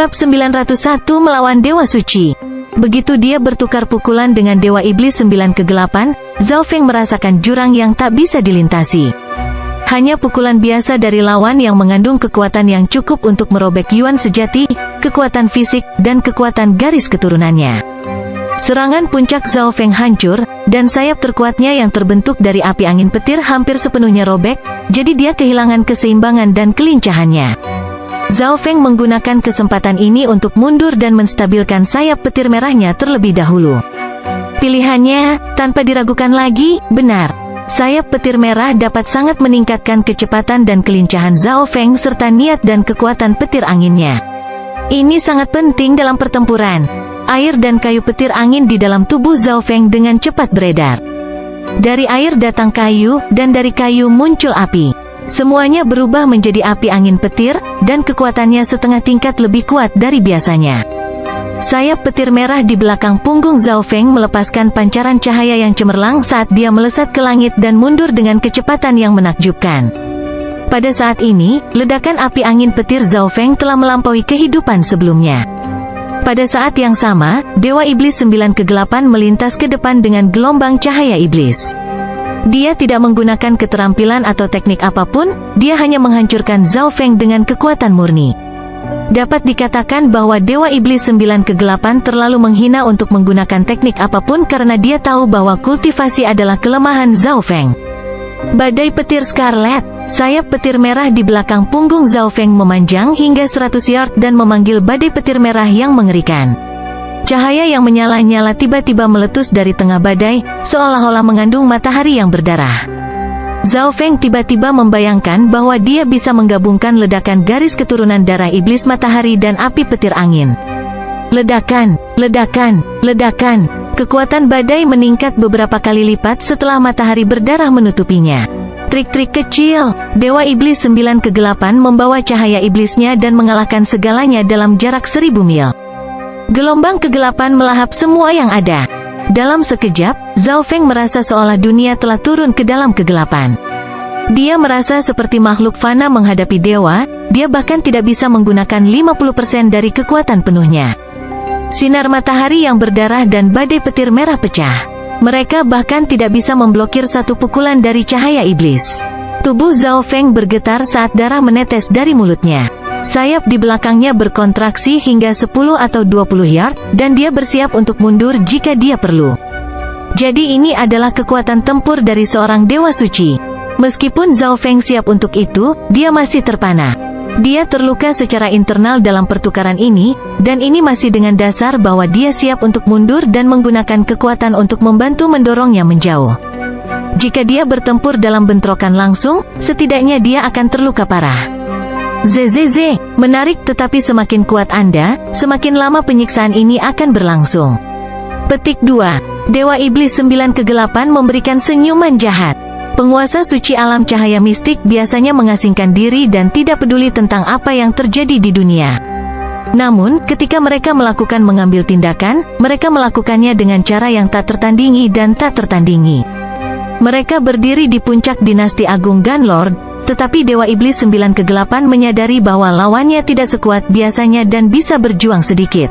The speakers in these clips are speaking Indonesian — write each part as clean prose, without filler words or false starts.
Bab 901 melawan Dewa Suci. Begitu dia bertukar pukulan dengan Dewa Iblis 9 kegelapan, Zhao Feng merasakan jurang yang tak bisa dilintasi. Hanya pukulan biasa dari lawan yang mengandung kekuatan yang cukup untuk merobek Yuan sejati, kekuatan fisik, dan kekuatan garis keturunannya. Serangan puncak Zhao Feng hancur, dan sayap terkuatnya yang terbentuk dari api angin petir hampir sepenuhnya robek, jadi dia kehilangan keseimbangan dan kelincahannya. Zhao Feng menggunakan kesempatan ini untuk mundur dan menstabilkan sayap petir merahnya terlebih dahulu. Pilihannya, tanpa diragukan lagi, benar. Sayap petir merah dapat sangat meningkatkan kecepatan dan kelincahan Zhao Feng serta niat dan kekuatan petir anginnya. Ini sangat penting dalam pertempuran. Air dan kayu petir angin di dalam tubuh Zhao Feng dengan cepat beredar. Dari air datang kayu, dan dari kayu muncul api. Semuanya berubah menjadi api angin petir, dan kekuatannya setengah tingkat lebih kuat dari biasanya. Sayap petir merah di belakang punggung Zhao Feng melepaskan pancaran cahaya yang cemerlang saat dia melesat ke langit dan mundur dengan kecepatan yang menakjubkan. Pada saat ini, ledakan api angin petir Zhao Feng telah melampaui kehidupan sebelumnya. Pada saat yang sama, Dewa Iblis 9 kegelapan melintas ke depan dengan gelombang cahaya iblis. Dia tidak menggunakan keterampilan atau teknik apapun, dia hanya menghancurkan Zhao Feng dengan kekuatan murni. Dapat dikatakan bahwa Dewa Iblis 9 kegelapan terlalu menghina untuk menggunakan teknik apapun karena dia tahu bahwa kultivasi adalah kelemahan Zhao Feng. Badai petir Scarlet, sayap petir merah di belakang punggung Zhao Feng memanjang hingga 100 yard dan memanggil badai petir merah yang mengerikan. Cahaya yang menyala-nyala tiba-tiba meletus dari tengah badai, seolah-olah mengandung matahari yang berdarah. Zhao Feng tiba-tiba membayangkan bahwa dia bisa menggabungkan ledakan garis keturunan darah iblis matahari dan api petir angin. Ledakan, ledakan, ledakan. Kekuatan badai meningkat beberapa kali lipat setelah matahari berdarah menutupinya. Trik-trik kecil, Dewa Iblis 9 kegelapan membawa cahaya iblisnya dan mengalahkan segalanya dalam jarak 1000 mil. Gelombang kegelapan melahap semua yang ada. Dalam sekejap, Zhao Feng merasa seolah dunia telah turun ke dalam kegelapan. Dia merasa seperti makhluk fana menghadapi dewa, dia bahkan tidak bisa menggunakan 50% dari kekuatan penuhnya. Sinar matahari yang berdarah dan badai petir merah pecah. Mereka bahkan tidak bisa memblokir satu pukulan dari cahaya iblis. Tubuh Zhao Feng bergetar saat darah menetes dari mulutnya. Sayap di belakangnya berkontraksi hingga 10 atau 20 yard, dan dia bersiap untuk mundur jika dia perlu. Jadi ini adalah kekuatan tempur dari seorang dewa suci. Meskipun Zhao Feng siap untuk itu, dia masih terpana. Dia terluka secara internal dalam pertukaran ini, dan ini masih dengan dasar bahwa dia siap untuk mundur dan menggunakan kekuatan untuk membantu mendorongnya menjauh. Jika dia bertempur dalam bentrokan langsung, setidaknya dia akan terluka parah. ZZZ, menarik tetapi semakin kuat Anda, semakin lama penyiksaan ini akan berlangsung. Petik 2. Dewa Iblis 9 kegelapan memberikan senyuman jahat. Penguasa suci alam cahaya mistik biasanya mengasingkan diri dan tidak peduli tentang apa yang terjadi di dunia. Namun, ketika mereka mengambil tindakan, mereka melakukannya dengan cara yang tak tertandingi dan tak tertandingi. Mereka berdiri di puncak dinasti agung Gunlord, tetapi Dewa Iblis 9 kegelapan menyadari bahwa lawannya tidak sekuat biasanya dan bisa berjuang sedikit.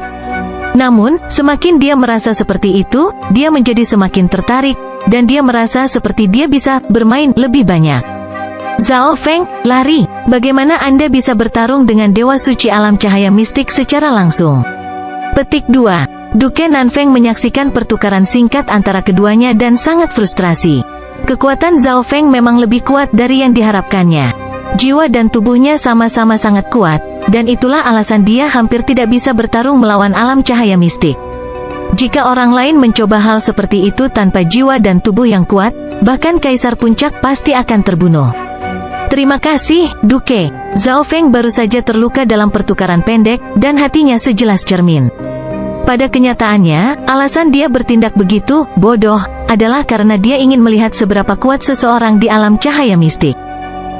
Namun, semakin dia merasa seperti itu, dia menjadi semakin tertarik, dan dia merasa seperti dia bisa bermain lebih banyak. Zhao Feng, lari. Bagaimana Anda bisa bertarung dengan Dewa Suci Alam Cahaya Mistik secara langsung? Petik 2. Duke Nanfeng menyaksikan pertukaran singkat antara keduanya dan sangat frustrasi. Kekuatan Zhao Feng memang lebih kuat dari yang diharapkannya. Jiwa dan tubuhnya sama-sama sangat kuat, dan itulah alasan dia hampir tidak bisa bertarung melawan alam cahaya mistik. Jika orang lain mencoba hal seperti itu tanpa jiwa dan tubuh yang kuat, bahkan Kaisar Puncak pasti akan terbunuh. Terima kasih, Duke. Zhao Feng baru saja terluka dalam pertukaran pendek, dan hatinya sejelas cermin. Pada kenyataannya, alasan dia bertindak begitu bodoh adalah karena dia ingin melihat seberapa kuat seseorang di alam cahaya mistik.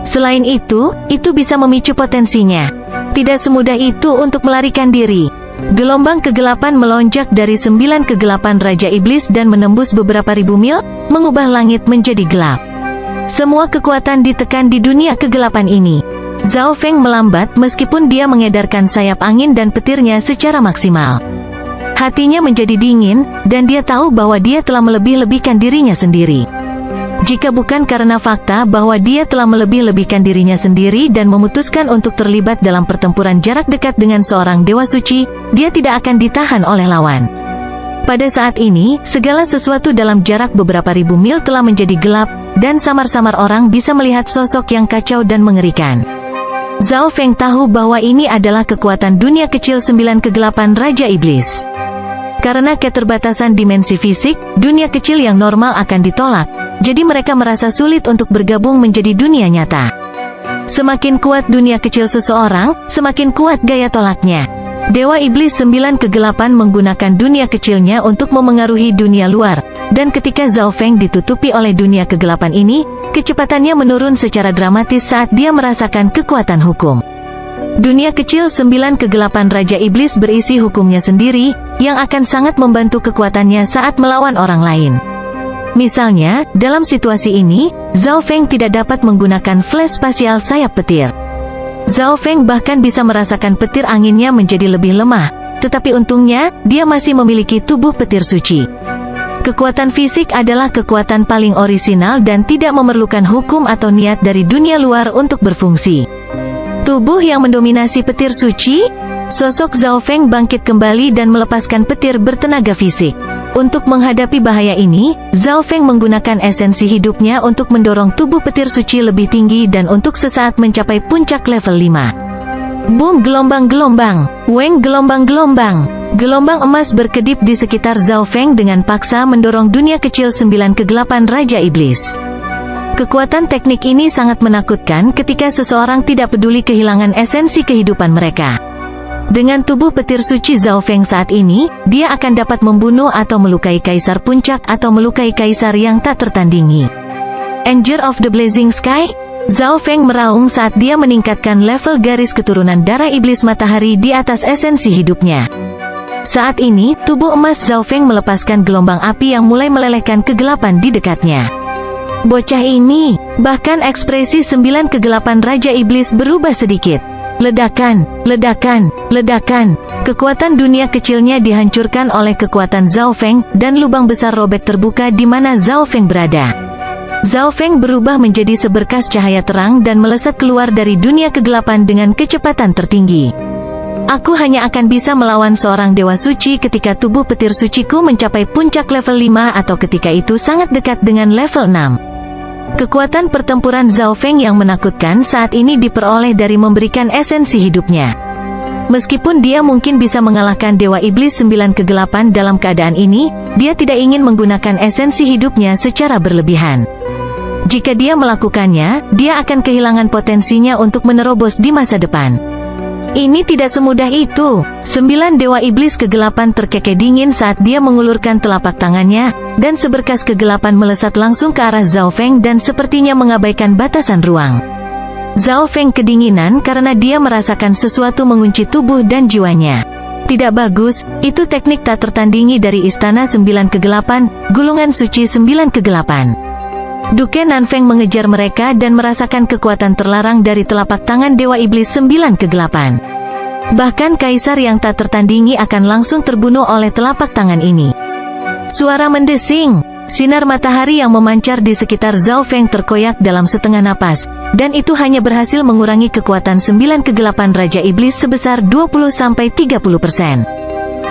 Selain itu bisa memicu potensinya. Tidak semudah itu untuk melarikan diri. Gelombang kegelapan melonjak dari 9 kegelapan Raja Iblis dan menembus beberapa ribu mil, mengubah langit menjadi gelap. Semua kekuatan ditekan di dunia kegelapan ini. Zhao Feng melambat meskipun dia mengedarkan sayap angin dan petirnya secara maksimal. Hatinya menjadi dingin, dan dia tahu bahwa dia telah melebih-lebihkan dirinya sendiri. Jika bukan karena fakta bahwa dia telah melebih-lebihkan dirinya sendiri dan memutuskan untuk terlibat dalam pertempuran jarak dekat dengan seorang dewa suci, dia tidak akan ditahan oleh lawan. Pada saat ini, segala sesuatu dalam jarak beberapa ribu mil telah menjadi gelap, dan samar-samar orang bisa melihat sosok yang kacau dan mengerikan. Zhao Feng tahu bahwa ini adalah kekuatan dunia kecil 9 kegelapan Raja Iblis. Karena keterbatasan dimensi fisik, dunia kecil yang normal akan ditolak, jadi mereka merasa sulit untuk bergabung menjadi dunia nyata. Semakin kuat dunia kecil seseorang, semakin kuat gaya tolaknya. Dewa Iblis 9 kegelapan menggunakan dunia kecilnya untuk memengaruhi dunia luar, dan ketika Zhao Feng ditutupi oleh dunia kegelapan ini, kecepatannya menurun secara dramatis saat dia merasakan kekuatan hukum. Dunia kecil 9 kegelapan Raja Iblis berisi hukumnya sendiri, yang akan sangat membantu kekuatannya saat melawan orang lain. Misalnya, dalam situasi ini, Zhao Feng tidak dapat menggunakan flash spasial sayap petir. Zhao Feng bahkan bisa merasakan petir anginnya menjadi lebih lemah, tetapi untungnya, dia masih memiliki tubuh petir suci. Kekuatan fisik adalah kekuatan paling orisinal dan tidak memerlukan hukum atau niat dari dunia luar untuk berfungsi. Tubuh yang mendominasi petir suci? Sosok Zhao Feng bangkit kembali dan melepaskan petir bertenaga fisik. Untuk menghadapi bahaya ini, Zhao Feng menggunakan esensi hidupnya untuk mendorong tubuh petir suci lebih tinggi dan untuk sesaat mencapai puncak level 5. Boom, gelombang-gelombang, weng, gelombang-gelombang. Gelombang emas berkedip di sekitar Zhao Feng dengan paksa mendorong dunia kecil 9 kegelapan Raja Iblis. Kekuatan teknik ini sangat menakutkan ketika seseorang tidak peduli kehilangan esensi kehidupan mereka. Dengan tubuh petir suci Zhao Feng saat ini, dia akan dapat membunuh atau melukai kaisar puncak atau melukai kaisar yang tak tertandingi. Anger of the Blazing Sky? Zhao Feng meraung saat dia meningkatkan level garis keturunan darah iblis matahari di atas esensi hidupnya. Saat ini, tubuh emas Zhao Feng melepaskan gelombang api yang mulai melelehkan kegelapan di dekatnya. Bocah ini, bahkan ekspresi 9 kegelapan Raja Iblis berubah sedikit. Ledakan, ledakan, ledakan. Kekuatan dunia kecilnya dihancurkan oleh kekuatan Zhao Feng, dan lubang besar robek terbuka di mana Zhao Feng berada. Zhao Feng berubah menjadi seberkas cahaya terang dan melesat keluar dari dunia kegelapan dengan kecepatan tertinggi. Aku hanya akan bisa melawan seorang dewa suci ketika tubuh petir suciku mencapai puncak level 5 atau ketika itu sangat dekat dengan level 6. Kekuatan pertempuran Zhao Feng yang menakutkan saat ini diperoleh dari memberikan esensi hidupnya. Meskipun dia mungkin bisa mengalahkan Dewa Iblis 9 kegelapan dalam keadaan ini, dia tidak ingin menggunakan esensi hidupnya secara berlebihan. Jika dia melakukannya, dia akan kehilangan potensinya untuk menerobos di masa depan. Ini tidak semudah itu. 9 Dewa Iblis kegelapan terkekeh dingin saat dia mengulurkan telapak tangannya, dan seberkas kegelapan melesat langsung ke arah Zhao Feng dan sepertinya mengabaikan batasan ruang. Zhao Feng kedinginan karena dia merasakan sesuatu mengunci tubuh dan jiwanya. Tidak bagus, itu teknik tak tertandingi dari Istana 9 Kegelapan, Gulungan Suci 9 Kegelapan. Duke Nanfeng mengejar mereka dan merasakan kekuatan terlarang dari telapak tangan Dewa Iblis 9 Kegelapan. Bahkan kaisar yang tak tertandingi akan langsung terbunuh oleh telapak tangan ini. Suara mendesing, sinar matahari yang memancar di sekitar Zhao Feng terkoyak dalam setengah napas, dan itu hanya berhasil mengurangi kekuatan 9 kegelapan Raja Iblis sebesar 20-30%.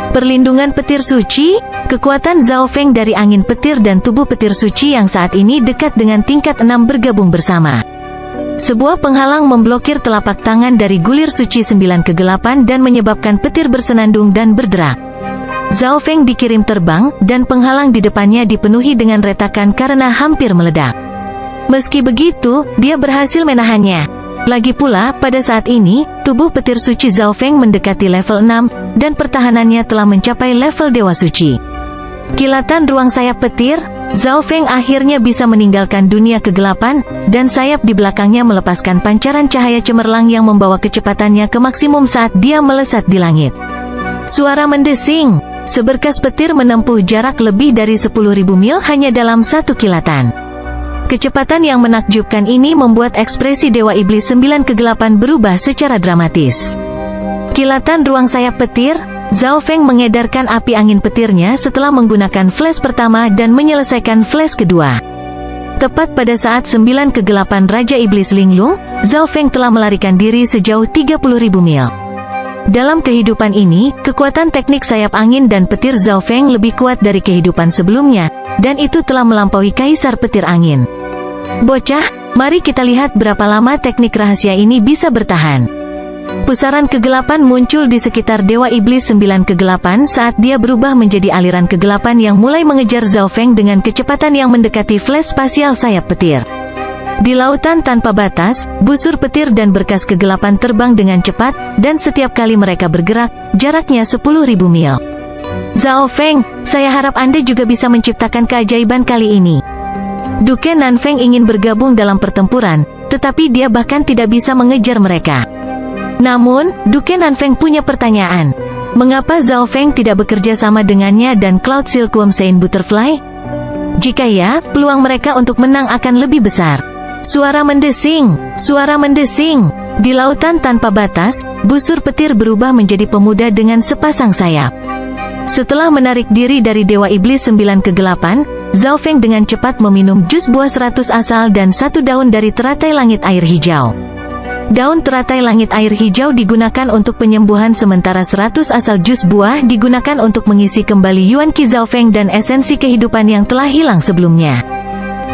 Perlindungan petir suci, kekuatan Zhao Feng dari angin petir dan tubuh petir suci yang saat ini dekat dengan tingkat 6 bergabung bersama. Sebuah penghalang memblokir telapak tangan dari gulir suci 9 kegelapan dan menyebabkan petir bersenandung dan berderak. Zhao Feng dikirim terbang, dan penghalang di depannya dipenuhi dengan retakan karena hampir meledak. Meski begitu, dia berhasil menahannya. Lagi pula, pada saat ini, tubuh petir suci Zhao Feng mendekati level 6, dan pertahanannya telah mencapai level Dewa Suci. Kilatan ruang sayap petir, Zhao Feng akhirnya bisa meninggalkan dunia kegelapan, dan sayap di belakangnya melepaskan pancaran cahaya cemerlang yang membawa kecepatannya ke maksimum saat dia melesat di langit. Suara mendesing, seberkas petir menempuh jarak lebih dari 10.000 mil hanya dalam satu kilatan. Kecepatan yang menakjubkan ini membuat ekspresi Dewa Iblis 9 kegelapan berubah secara dramatis. Kilatan ruang sayap petir, Zhao Feng mengedarkan api angin petirnya setelah menggunakan flash pertama dan menyelesaikan flash kedua. Tepat pada saat 9 kegelapan Raja Iblis linglung, Zhao Feng telah melarikan diri sejauh 30.000 mil. Dalam kehidupan ini, kekuatan teknik sayap angin dan petir Zhao Feng lebih kuat dari kehidupan sebelumnya, dan itu telah melampaui Kaisar Petir Angin. Bocah, mari kita lihat berapa lama teknik rahasia ini bisa bertahan. Pusaran kegelapan muncul di sekitar Dewa Iblis 9 kegelapan saat dia berubah menjadi aliran kegelapan yang mulai mengejar Zhao Feng dengan kecepatan yang mendekati flash spasial sayap petir. Di lautan tanpa batas, busur petir dan berkas kegelapan terbang dengan cepat, dan setiap kali mereka bergerak, jaraknya 10.000 mil. Zhao Feng, saya harap Anda juga bisa menciptakan keajaiban kali ini. Duke Nanfeng ingin bergabung dalam pertempuran, tetapi dia bahkan tidak bisa mengejar mereka. Namun, Duke Nanfeng punya pertanyaan. Mengapa Zhao Feng tidak bekerja sama dengannya dan Cloud Silkworm Saint Butterfly? Jika ya, peluang mereka untuk menang akan lebih besar. Suara mendesing, suara mendesing. Di lautan tanpa batas, busur petir berubah menjadi pemuda dengan sepasang sayap. Setelah menarik diri dari Dewa Iblis 9 kegelapan, Zhao Feng dengan cepat meminum jus buah 100 asal dan 1 daun dari teratai langit air hijau. Daun teratai langit air hijau digunakan untuk penyembuhan sementara 100 asal jus buah digunakan untuk mengisi kembali Yuan Qi Zhao Feng dan esensi kehidupan yang telah hilang sebelumnya.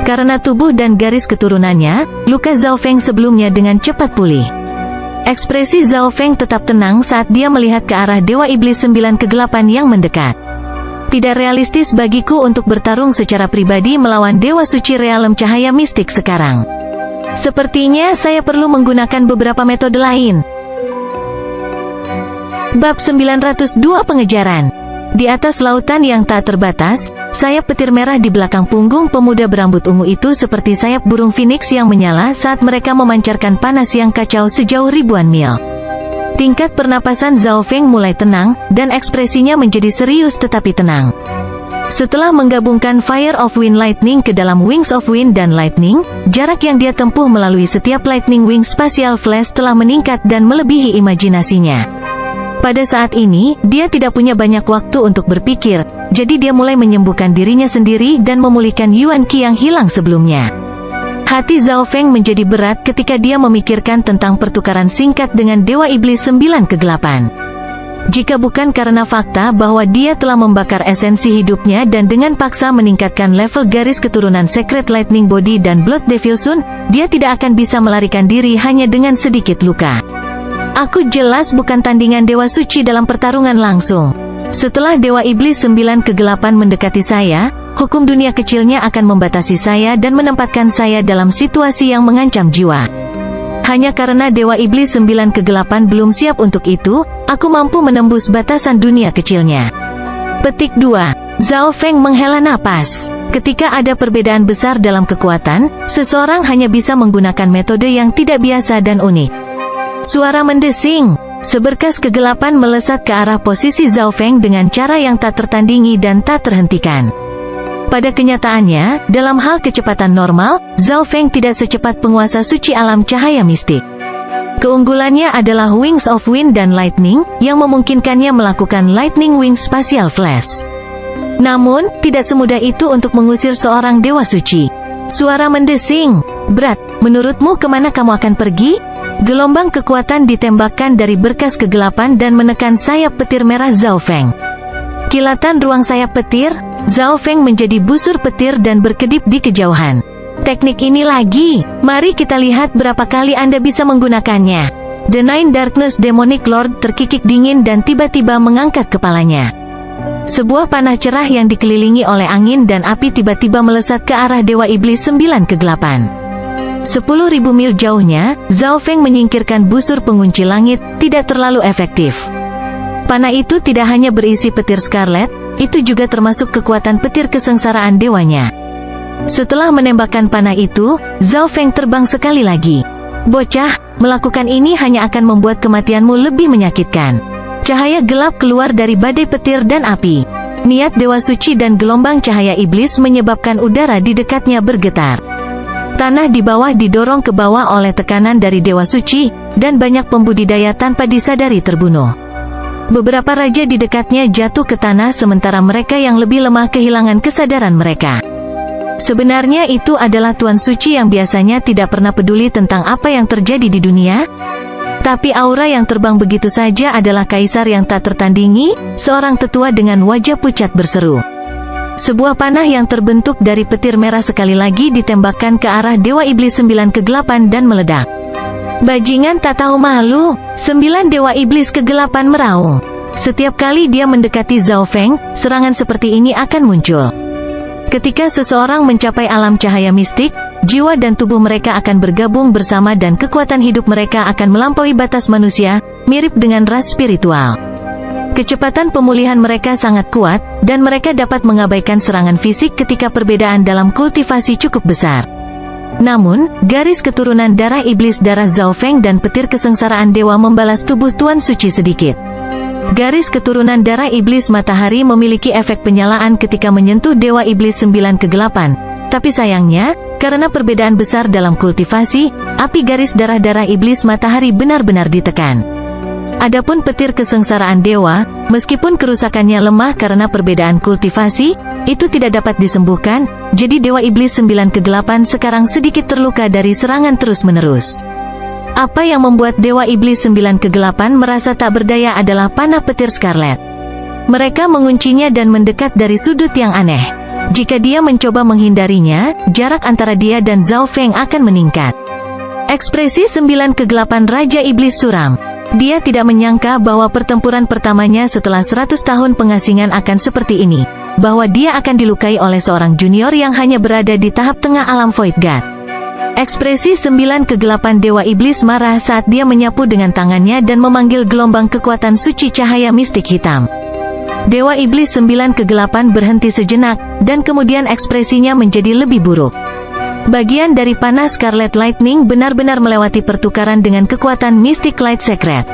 Karena tubuh dan garis keturunannya, luka Zhao Feng sebelumnya dengan cepat pulih. Ekspresi Zhao Feng tetap tenang saat dia melihat ke arah Dewa Iblis 9 kegelapan yang mendekat. Tidak realistis bagiku untuk bertarung secara pribadi melawan Dewa Suci Realem Cahaya Mistik sekarang. Sepertinya saya perlu menggunakan beberapa metode lain. Bab 902 Pengejaran. Di atas lautan yang tak terbatas, sayap petir merah di belakang punggung pemuda berambut ungu itu seperti sayap burung phoenix yang menyala saat mereka memancarkan panas yang kacau sejauh ribuan mil. Tingkat pernapasan Zhao Feng mulai tenang, dan ekspresinya menjadi serius tetapi tenang. Setelah menggabungkan Fire of Wind Lightning ke dalam Wings of Wind dan Lightning, jarak yang dia tempuh melalui setiap Lightning Wing Spatial Flash telah meningkat dan melebihi imajinasinya. Pada saat ini, dia tidak punya banyak waktu untuk berpikir, jadi dia mulai menyembuhkan dirinya sendiri dan memulihkan Yuan Qi yang hilang sebelumnya. Hati Zhao Feng menjadi berat ketika dia memikirkan tentang pertukaran singkat dengan Dewa Iblis 9 kegelapan. Jika bukan karena fakta bahwa dia telah membakar esensi hidupnya dan dengan paksa meningkatkan level garis keturunan Secret Lightning Body dan Blood Devil Sun, dia tidak akan bisa melarikan diri hanya dengan sedikit luka. Aku jelas bukan tandingan Dewa Suci dalam pertarungan langsung. Setelah Dewa Iblis 9 kegelapan mendekati saya, hukum dunia kecilnya akan membatasi saya dan menempatkan saya dalam situasi yang mengancam jiwa. Hanya karena Dewa Iblis 9 kegelapan belum siap untuk itu, aku mampu menembus batasan dunia kecilnya. Petik 2. Zhao Feng menghela napas. Ketika ada perbedaan besar dalam kekuatan, seseorang hanya bisa menggunakan metode yang tidak biasa dan unik. Suara mendesing. Seberkas kegelapan melesat ke arah posisi Zhao Feng dengan cara yang tak tertandingi dan tak terhentikan. Pada kenyataannya, dalam hal kecepatan normal, Zhao Feng tidak secepat penguasa suci alam cahaya mistik. Keunggulannya adalah Wings of Wind dan Lightning, yang memungkinkannya melakukan Lightning Wing Spatial Flash. Namun, tidak semudah itu untuk mengusir seorang dewa suci. Suara mendesing. Berat, menurutmu kemana kamu akan pergi? Gelombang kekuatan ditembakkan dari berkas kegelapan dan menekan sayap petir merah Zhao Feng. Kilatan ruang sayap petir, Zhao Feng menjadi busur petir dan berkedip di kejauhan. Teknik ini lagi, mari kita lihat berapa kali Anda bisa menggunakannya. The Nine Darkness Demonic Lord terkikik dingin dan tiba-tiba mengangkat kepalanya. Sebuah panah cerah yang dikelilingi oleh angin dan api tiba-tiba melesat ke arah Dewa Iblis 9 kegelapan. 10.000 mil jauhnya, Zhao Feng menyingkirkan busur pengunci langit, tidak terlalu efektif. Panah itu tidak hanya berisi petir Scarlet, itu juga termasuk kekuatan petir kesengsaraan dewanya. Setelah menembakkan panah itu, Zhao Feng terbang sekali lagi. Bocah, melakukan ini hanya akan membuat kematianmu lebih menyakitkan. Cahaya gelap keluar dari badai petir dan api. Niat Dewa Suci dan gelombang cahaya iblis menyebabkan udara di dekatnya bergetar. Tanah di bawah didorong ke bawah oleh tekanan dari Dewa Suci, dan banyak pembudidaya tanpa disadari terbunuh. Beberapa raja di dekatnya jatuh ke tanah sementara mereka yang lebih lemah kehilangan kesadaran mereka. Sebenarnya itu adalah Tuan Suci yang biasanya tidak pernah peduli tentang apa yang terjadi di dunia. Tapi aura yang terbang begitu saja adalah kaisar yang tak tertandingi, seorang tetua dengan wajah pucat berseru. Sebuah panah yang terbentuk dari petir merah sekali lagi ditembakkan ke arah Dewa Iblis 9 kegelapan dan meledak. Bajingan tak tahu malu, 9 Dewa Iblis kegelapan meraung. Setiap kali dia mendekati Zhao Feng, serangan seperti ini akan muncul. Ketika seseorang mencapai alam cahaya mistik, jiwa dan tubuh mereka akan bergabung bersama dan kekuatan hidup mereka akan melampaui batas manusia, mirip dengan ras spiritual. Kecepatan pemulihan mereka sangat kuat, dan mereka dapat mengabaikan serangan fisik ketika perbedaan dalam kultivasi cukup besar. Namun, garis keturunan darah iblis darah Zhao Feng dan petir kesengsaraan dewa membalas tubuh Tuan Suci sedikit. Garis keturunan darah iblis matahari memiliki efek penyalaan ketika menyentuh Dewa Iblis 9 kegelapan. Tapi sayangnya, karena perbedaan besar dalam kultivasi, api garis darah-darah iblis matahari benar-benar ditekan. Adapun petir kesengsaraan dewa, meskipun kerusakannya lemah karena perbedaan kultivasi, itu tidak dapat disembuhkan, jadi Dewa Iblis 9 kegelapan sekarang sedikit terluka dari serangan terus-menerus. Apa yang membuat Dewa Iblis 9 kegelapan merasa tak berdaya adalah panah petir Scarlet. Mereka menguncinya dan mendekat dari sudut yang aneh. Jika dia mencoba menghindarinya, jarak antara dia dan Zhao Feng akan meningkat. Ekspresi 9 kegelapan Raja Iblis suram. Dia tidak menyangka bahwa pertempuran pertamanya setelah 100 tahun pengasingan akan seperti ini, bahwa dia akan dilukai oleh seorang junior yang hanya berada di tahap tengah alam Void God. Ekspresi 9 kegelapan Dewa Iblis marah saat dia menyapu dengan tangannya dan memanggil gelombang kekuatan suci cahaya mistik hitam. Dewa Iblis 9 kegelapan berhenti sejenak, dan kemudian ekspresinya menjadi lebih buruk. Bagian dari panah Scarlet Lightning benar-benar melewati pertukaran dengan kekuatan Mystic Light Secret.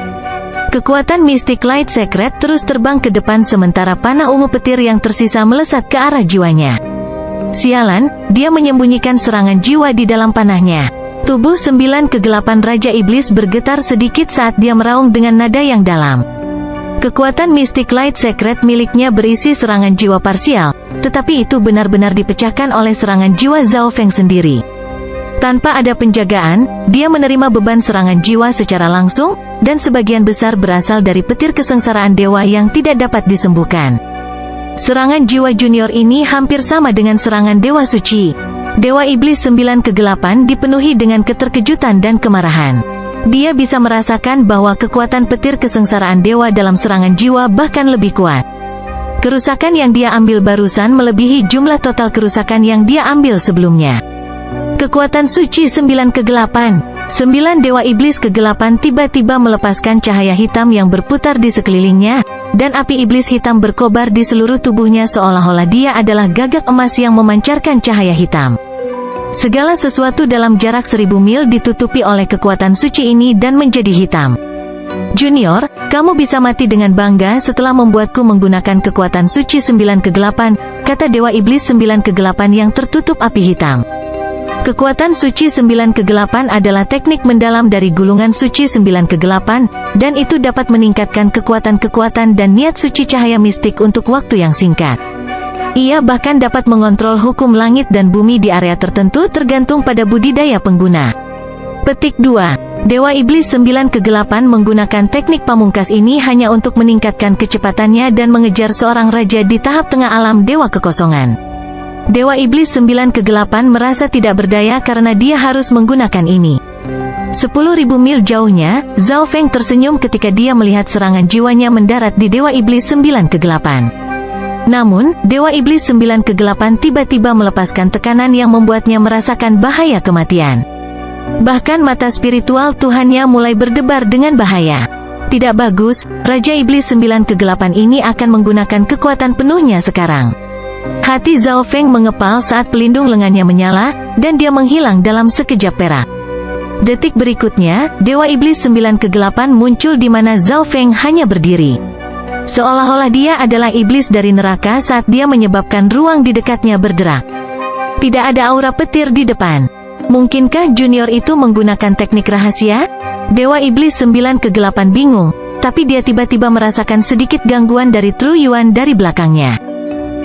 Kekuatan Mystic Light Secret terus terbang ke depan sementara panah ungu petir yang tersisa melesat ke arah jiwanya. Sialan, dia menyembunyikan serangan jiwa di dalam panahnya. Tubuh 9 kegelapan Raja Iblis bergetar sedikit saat dia meraung dengan nada yang dalam. Kekuatan Mystic Light Secret miliknya berisi serangan jiwa parsial, tetapi itu benar-benar dipecahkan oleh serangan jiwa Zhao Feng sendiri. Tanpa ada penjagaan, dia menerima beban serangan jiwa secara langsung, dan sebagian besar berasal dari petir kesengsaraan dewa yang tidak dapat disembuhkan. Serangan jiwa junior ini hampir sama dengan serangan Dewa Suci. Dewa Iblis 9 kegelapan dipenuhi dengan keterkejutan dan kemarahan. Dia bisa merasakan bahwa kekuatan petir kesengsaraan dewa dalam serangan jiwa bahkan lebih kuat. Kerusakan yang dia ambil barusan melebihi jumlah total kerusakan yang dia ambil sebelumnya. Kekuatan suci 9 kegelapan. 9 Dewa Iblis kegelapan tiba-tiba melepaskan cahaya hitam yang berputar di sekelilingnya, dan api iblis hitam berkobar di seluruh tubuhnya seolah-olah dia adalah gagak emas yang memancarkan cahaya hitam. Segala sesuatu dalam jarak 1000 mil ditutupi oleh kekuatan suci ini dan menjadi hitam. Junior, kamu bisa mati dengan bangga setelah membuatku menggunakan kekuatan suci 9 kegelapan, kata Dewa Iblis 9 kegelapan yang tertutup api hitam. Kekuatan suci 9 kegelapan adalah teknik mendalam dari gulungan suci 9 kegelapan, dan itu dapat meningkatkan kekuatan-kekuatan dan niat suci cahaya mistik untuk waktu yang singkat. Ia bahkan dapat mengontrol hukum langit dan bumi di area tertentu tergantung pada budidaya pengguna. Petik 2. Dewa Iblis 9 kegelapan menggunakan teknik pamungkas ini hanya untuk meningkatkan kecepatannya dan mengejar seorang raja di tahap tengah alam Dewa Kekosongan. Dewa Iblis 9 kegelapan merasa tidak berdaya karena dia harus menggunakan ini. 10.000 mil jauhnya, Zhao Feng tersenyum ketika dia melihat serangan jiwanya mendarat di Dewa Iblis 9 kegelapan. Namun, Dewa Iblis 9 kegelapan tiba-tiba melepaskan tekanan yang membuatnya merasakan bahaya kematian. Bahkan mata spiritual Tuhannya mulai berdebar dengan bahaya. Tidak bagus, Raja Iblis 9 kegelapan ini akan menggunakan kekuatan penuhnya sekarang. Hati Zhao Feng mengepal saat pelindung lengannya menyala, dan dia menghilang dalam sekejap perak. Detik berikutnya, Dewa Iblis 9 kegelapan muncul di mana Zhao Feng hanya berdiri. Seolah-olah dia adalah iblis dari neraka saat dia menyebabkan ruang di dekatnya bergerak. Tidak ada aura petir di depan. Mungkinkah junior itu menggunakan teknik rahasia? Dewa Iblis 9 Kegelapan bingung, tapi dia tiba-tiba merasakan sedikit gangguan dari True Yuan dari belakangnya.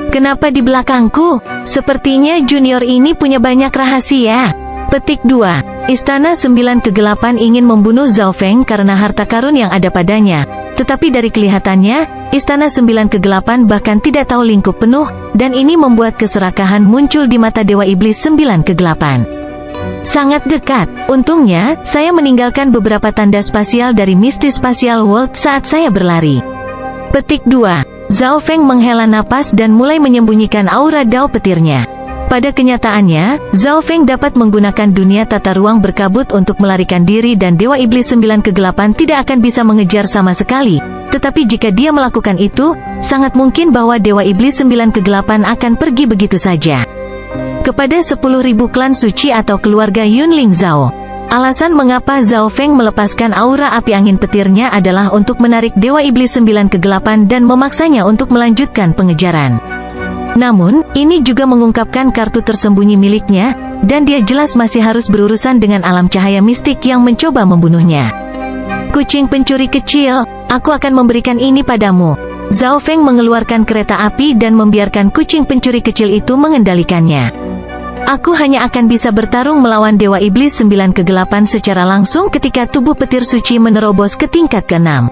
Kenapa di belakangku? Sepertinya junior ini punya banyak rahasia. Petik 2. Istana 9 Kegelapan ingin membunuh Zhao Feng karena harta karun yang ada padanya. Tetapi dari kelihatannya, Istana 9 Kegelapan bahkan tidak tahu lingkup penuh, dan ini membuat keserakahan muncul di mata Dewa Iblis 9 Kegelapan. Sangat dekat. Untungnya, saya meninggalkan beberapa tanda spasial dari Misty Spatial World saat saya berlari. Petik 2. Zhao Feng menghela napas dan mulai menyembunyikan aura dao petirnya. Pada kenyataannya, Zhao Feng dapat menggunakan dunia tata ruang berkabut untuk melarikan diri dan Dewa Iblis 9 Kegelapan tidak akan bisa mengejar sama sekali. Tetapi jika dia melakukan itu, sangat mungkin bahwa Dewa Iblis 9 Kegelapan akan pergi begitu saja. Kepada 10.000 klan suci atau keluarga Yunling Zhao. Alasan mengapa Zhao Feng melepaskan aura api angin petirnya adalah untuk menarik Dewa Iblis 9 Kegelapan dan memaksanya untuk melanjutkan pengejaran. Namun, ini juga mengungkapkan kartu tersembunyi miliknya, dan dia jelas masih harus berurusan dengan alam cahaya mistik yang mencoba membunuhnya. Kucing pencuri kecil, aku akan memberikan ini padamu. Zhao Feng mengeluarkan kereta api dan membiarkan kucing pencuri kecil itu mengendalikannya. Aku hanya akan bisa bertarung melawan Dewa Iblis 9 Kegelapan secara langsung ketika tubuh petir suci menerobos ke tingkat ke-6.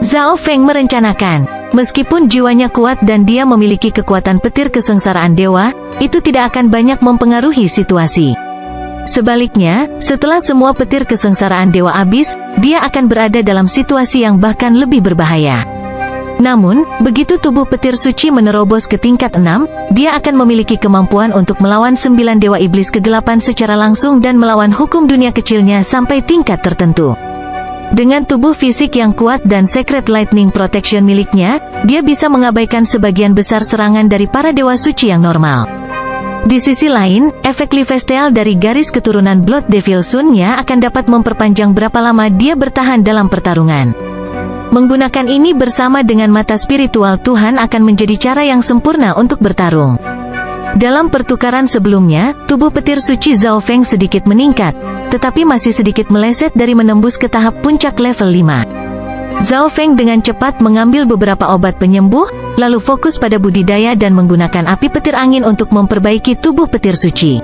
Zhao Feng merencanakan, meskipun jiwanya kuat dan dia memiliki kekuatan petir kesengsaraan dewa, itu tidak akan banyak mempengaruhi situasi. Sebaliknya, setelah semua petir kesengsaraan dewa habis, dia akan berada dalam situasi yang bahkan lebih berbahaya. Namun, begitu tubuh petir suci menerobos ke tingkat 6, dia akan memiliki kemampuan untuk melawan 9 Dewa Iblis Kegelapan secara langsung dan melawan hukum dunia kecilnya sampai tingkat tertentu. Dengan tubuh fisik yang kuat dan Secret Lightning Protection miliknya, dia bisa mengabaikan sebagian besar serangan dari para dewa suci yang normal. Di sisi lain, efek Lifesteal dari garis keturunan Blood Devil Sun-nya akan dapat memperpanjang berapa lama dia bertahan dalam pertarungan. Menggunakan ini bersama dengan mata spiritual Tuhan akan menjadi cara yang sempurna untuk bertarung. Dalam pertukaran sebelumnya, tubuh petir suci Zhao Feng sedikit meningkat, tetapi masih sedikit meleset dari menembus ke tahap puncak level 5. Zhao Feng dengan cepat mengambil beberapa obat penyembuh, lalu fokus pada budidaya dan menggunakan api petir angin untuk memperbaiki tubuh petir suci.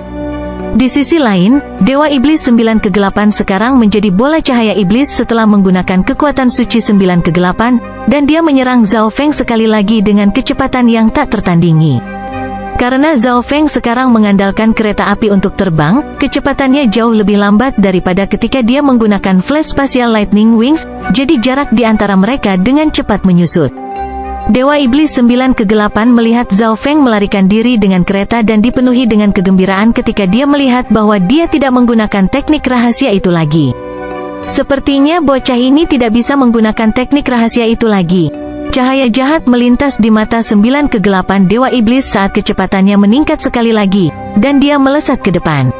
Di sisi lain, Dewa Iblis 9 Kegelapan sekarang menjadi bola cahaya iblis setelah menggunakan kekuatan suci 9 Kegelapan, dan dia menyerang Zhao Feng sekali lagi dengan kecepatan yang tak tertandingi. Karena Zhao Feng sekarang mengandalkan kereta api untuk terbang, kecepatannya jauh lebih lambat daripada ketika dia menggunakan Flash Spatial Lightning Wings, jadi jarak di antara mereka dengan cepat menyusut. Dewa Iblis 9 Kegelapan melihat Zhao Feng melarikan diri dengan kereta dan dipenuhi dengan kegembiraan ketika dia melihat bahwa dia tidak menggunakan teknik rahasia itu lagi. Sepertinya bocah ini tidak bisa menggunakan teknik rahasia itu lagi. Cahaya jahat melintas di mata 9 Kegelapan Dewa Iblis saat kecepatannya meningkat sekali lagi, dan dia melesat ke depan.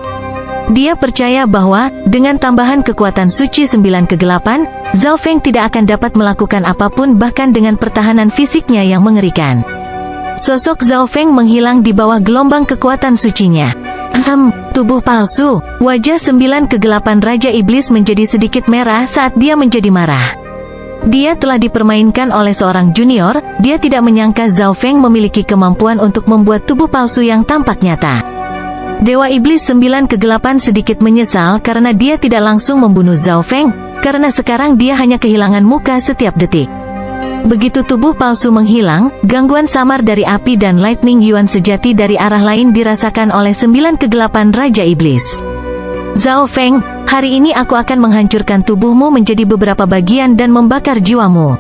Dia percaya bahwa, dengan tambahan kekuatan suci 9 Kegelapan, Zhao Feng tidak akan dapat melakukan apapun bahkan dengan pertahanan fisiknya yang mengerikan. Sosok Zhao Feng menghilang di bawah gelombang kekuatan sucinya. Tubuh palsu. Wajah 9 Kegelapan Raja Iblis menjadi sedikit merah saat dia menjadi marah. Dia telah dipermainkan oleh seorang junior, dia tidak menyangka Zhao Feng memiliki kemampuan untuk membuat tubuh palsu yang tampak nyata. Dewa Iblis 9 Kegelapan sedikit menyesal karena dia tidak langsung membunuh Zhao Feng, karena sekarang dia hanya kehilangan muka setiap detik. Begitu tubuh palsu menghilang, gangguan samar dari api dan Lightning Yuan sejati dari arah lain dirasakan oleh 9 Kegelapan Raja Iblis. Zhao Feng, hari ini aku akan menghancurkan tubuhmu menjadi beberapa bagian dan membakar jiwamu.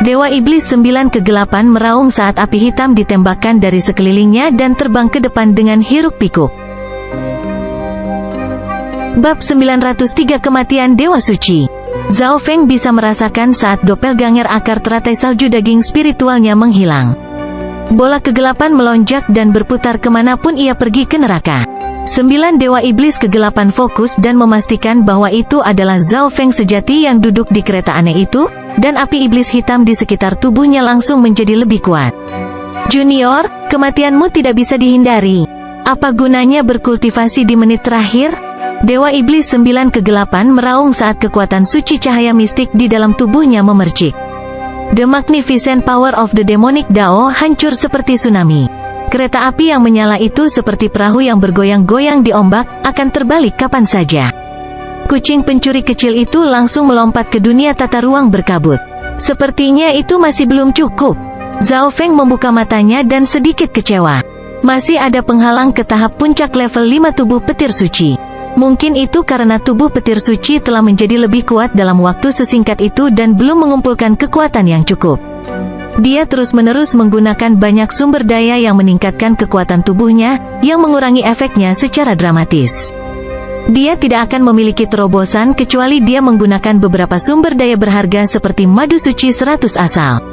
Dewa Iblis 9 Kegelapan meraung saat api hitam ditembakkan dari sekelilingnya dan terbang ke depan dengan hiruk-pikuk. Bab 903 Kematian Dewa Suci. Zhao Feng bisa merasakan saat doppelganger akar teratai salju daging spiritualnya menghilang. Bola kegelapan melonjak dan berputar kemanapun ia pergi ke neraka. 9 Dewa Iblis Kegelapan fokus dan memastikan bahwa itu adalah Zhao Feng sejati yang duduk di kereta aneh itu, dan api iblis hitam di sekitar tubuhnya langsung menjadi lebih kuat. Junior, kematianmu tidak bisa dihindari. Apa gunanya berkultivasi di menit terakhir? Dewa Iblis 9 kegelapan meraung saat kekuatan suci cahaya mistik di dalam tubuhnya memercik. The magnificent power of the demonic Dao hancur seperti tsunami. Kereta api yang menyala itu seperti perahu yang bergoyang-goyang di ombak, akan terbalik kapan saja. Kucing pencuri kecil itu langsung melompat ke dunia tata ruang berkabut. Sepertinya itu masih belum cukup. Zhao Feng membuka matanya dan sedikit kecewa. Masih ada penghalang ke tahap puncak level 5 tubuh petir suci. Mungkin itu karena tubuh petir suci telah menjadi lebih kuat dalam waktu sesingkat itu dan belum mengumpulkan kekuatan yang cukup. Dia terus-menerus menggunakan banyak sumber daya yang meningkatkan kekuatan tubuhnya, yang mengurangi efeknya secara dramatis. Dia tidak akan memiliki terobosan kecuali dia menggunakan beberapa sumber daya berharga seperti madu suci 100 asal.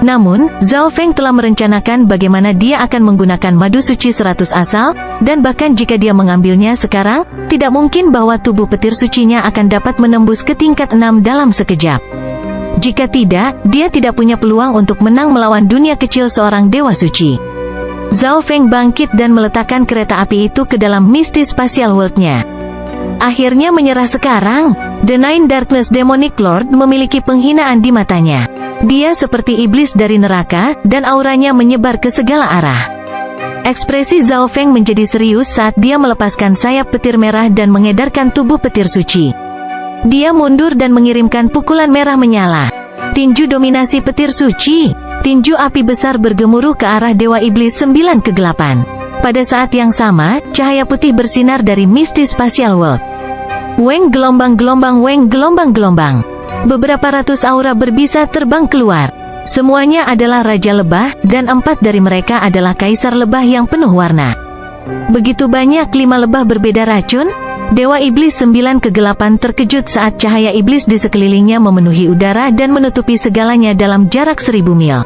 Namun, Zhao Feng telah merencanakan bagaimana dia akan menggunakan madu suci 100 asal, dan bahkan jika dia mengambilnya sekarang, tidak mungkin bahwa tubuh petir sucinya akan dapat menembus ke tingkat 6 dalam sekejap. Jika tidak, dia tidak punya peluang untuk menang melawan dunia kecil seorang dewa suci. Zhao Feng bangkit dan meletakkan kereta api itu ke dalam Misty Spatial World-nya. Akhirnya menyerah sekarang. The Nine Darkness Demonic Lord memiliki penghinaan di matanya. Dia seperti iblis dari neraka, dan auranya menyebar ke segala arah. Ekspresi Zhao Feng menjadi serius saat dia melepaskan sayap petir merah dan mengedarkan tubuh petir suci. Dia mundur dan mengirimkan pukulan merah menyala. Tinju dominasi petir suci. Tinju api besar bergemuruh ke arah Dewa Iblis 9 kegelapan. Pada saat yang sama, cahaya putih bersinar dari Misty Spatial World. Weng gelombang-gelombang, weng gelombang-gelombang. Beberapa ratus aura berbisa terbang keluar. Semuanya adalah Raja Lebah, dan 4 dari mereka adalah Kaisar Lebah yang penuh warna. Begitu banyak 5 lebah berbeda racun? Dewa Iblis 9 kegelapan terkejut saat cahaya iblis di sekelilingnya memenuhi udara dan menutupi segalanya dalam jarak 1000 mil.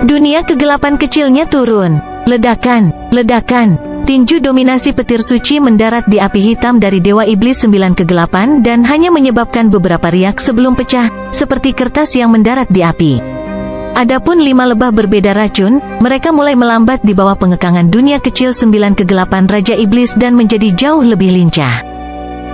Dunia kegelapan kecilnya turun. Ledakan, ledakan. Tinju dominasi petir suci mendarat di api hitam dari Dewa Iblis 9 kegelapan dan hanya menyebabkan beberapa riak sebelum pecah, seperti kertas yang mendarat di api. Adapun 5 lebah berbeda racun, mereka mulai melambat di bawah pengekangan dunia kecil 9 kegelapan Raja Iblis dan menjadi jauh lebih lincah.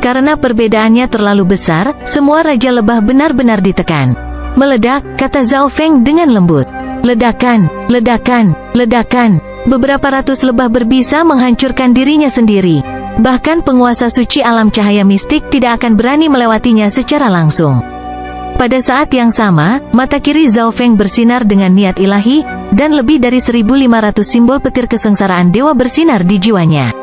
Karena perbedaannya terlalu besar, semua Raja Lebah benar-benar ditekan. Meledak, kata Zhao Feng dengan lembut. Ledakan, ledakan, ledakan. Beberapa ratus lebah berbisa menghancurkan dirinya sendiri. Bahkan penguasa suci alam cahaya mistik tidak akan berani melewatinya secara langsung. Pada saat yang sama, mata kiri Zhao Feng bersinar dengan niat ilahi, dan lebih dari 1.500 simbol petir kesengsaraan dewa bersinar di jiwanya.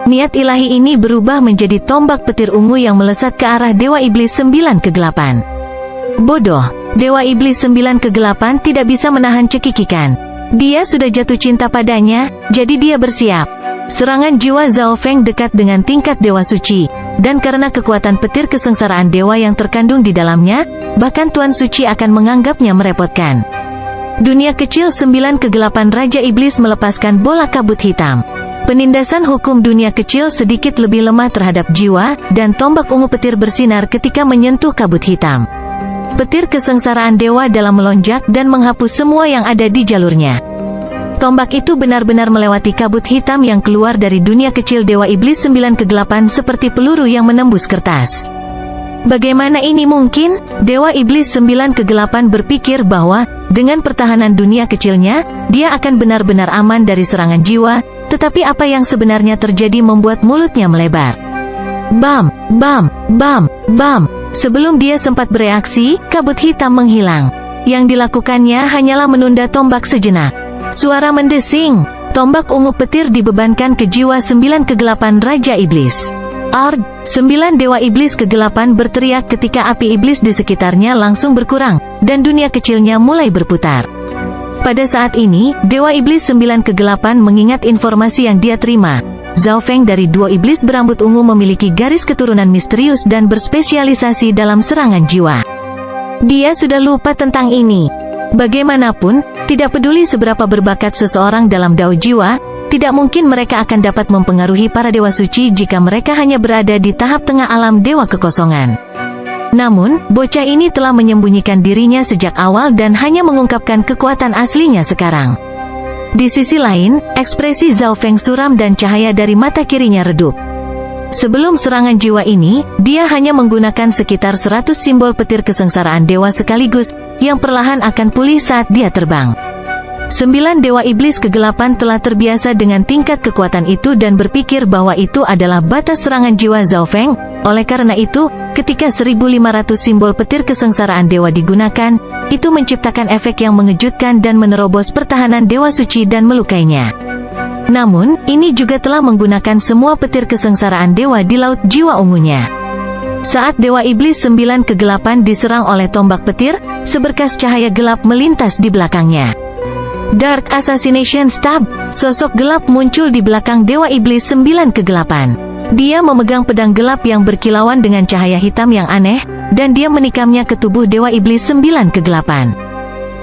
Niat ilahi ini berubah menjadi tombak petir ungu yang melesat ke arah Dewa Iblis 9 kegelapan. Bodoh, Dewa Iblis 9 kegelapan tidak bisa menahan cekikikan. Dia sudah jatuh cinta padanya, jadi dia bersiap. Serangan jiwa Zhao Feng dekat dengan tingkat dewa suci, dan karena kekuatan petir kesengsaraan dewa yang terkandung di dalamnya, bahkan Tuan Suci akan menganggapnya merepotkan. Dunia kecil 9 kegelapan Raja Iblis melepaskan bola kabut hitam. Penindasan hukum dunia kecil sedikit lebih lemah terhadap jiwa, dan tombak ungu petir bersinar ketika menyentuh kabut hitam. Petir kesengsaraan dewa dalam melonjak dan menghapus semua yang ada di jalurnya. Tombak itu benar-benar melewati kabut hitam yang keluar dari dunia kecil Dewa Iblis 9 kegelapan seperti peluru yang menembus kertas. Bagaimana ini mungkin? Dewa Iblis 9 kegelapan berpikir bahwa, dengan pertahanan dunia kecilnya, dia akan benar-benar aman dari serangan jiwa, tetapi apa yang sebenarnya terjadi membuat mulutnya melebar. Bam, bam, bam, bam. Sebelum dia sempat bereaksi, kabut hitam menghilang. Yang dilakukannya hanyalah menunda tombak sejenak. Suara mendesing. Tombak ungu petir dibebankan ke jiwa 9 kegelapan Raja Iblis. Arg! 9 Dewa Iblis kegelapan berteriak ketika api iblis di sekitarnya langsung berkurang, dan dunia kecilnya mulai berputar. Pada saat ini, Dewa Iblis 9 kegelapan mengingat informasi yang dia terima. Zhao Feng dari Duo Iblis berambut ungu memiliki garis keturunan misterius dan berspesialisasi dalam serangan jiwa. Dia sudah lupa tentang ini. Bagaimanapun, tidak peduli seberapa berbakat seseorang dalam Dao jiwa, tidak mungkin mereka akan dapat mempengaruhi para dewa suci jika mereka hanya berada di tahap tengah alam dewa kekosongan. Namun, bocah ini telah menyembunyikan dirinya sejak awal dan hanya mengungkapkan kekuatan aslinya sekarang. Di sisi lain, ekspresi Zhao Feng suram dan cahaya dari mata kirinya redup. Sebelum serangan jiwa ini, dia hanya menggunakan sekitar 100 simbol petir kesengsaraan dewa sekaligus, yang perlahan akan pulih saat dia terbang. 9 dewa iblis kegelapan telah terbiasa dengan tingkat kekuatan itu dan berpikir bahwa itu adalah batas serangan jiwa Zhao Feng. Oleh karena itu, ketika 1500 simbol petir kesengsaraan dewa digunakan, itu menciptakan efek yang mengejutkan dan menerobos pertahanan dewa suci dan melukainya. Namun, ini juga telah menggunakan semua petir kesengsaraan dewa di laut jiwa ungunya. Saat dewa iblis 9 kegelapan diserang oleh tombak petir, seberkas cahaya gelap melintas di belakangnya. Dark Assassination Stab, sosok gelap muncul di belakang dewa iblis 9 kegelapan. Dia memegang pedang gelap yang berkilauan dengan cahaya hitam yang aneh, dan dia menikamnya ke tubuh dewa iblis 9 kegelapan.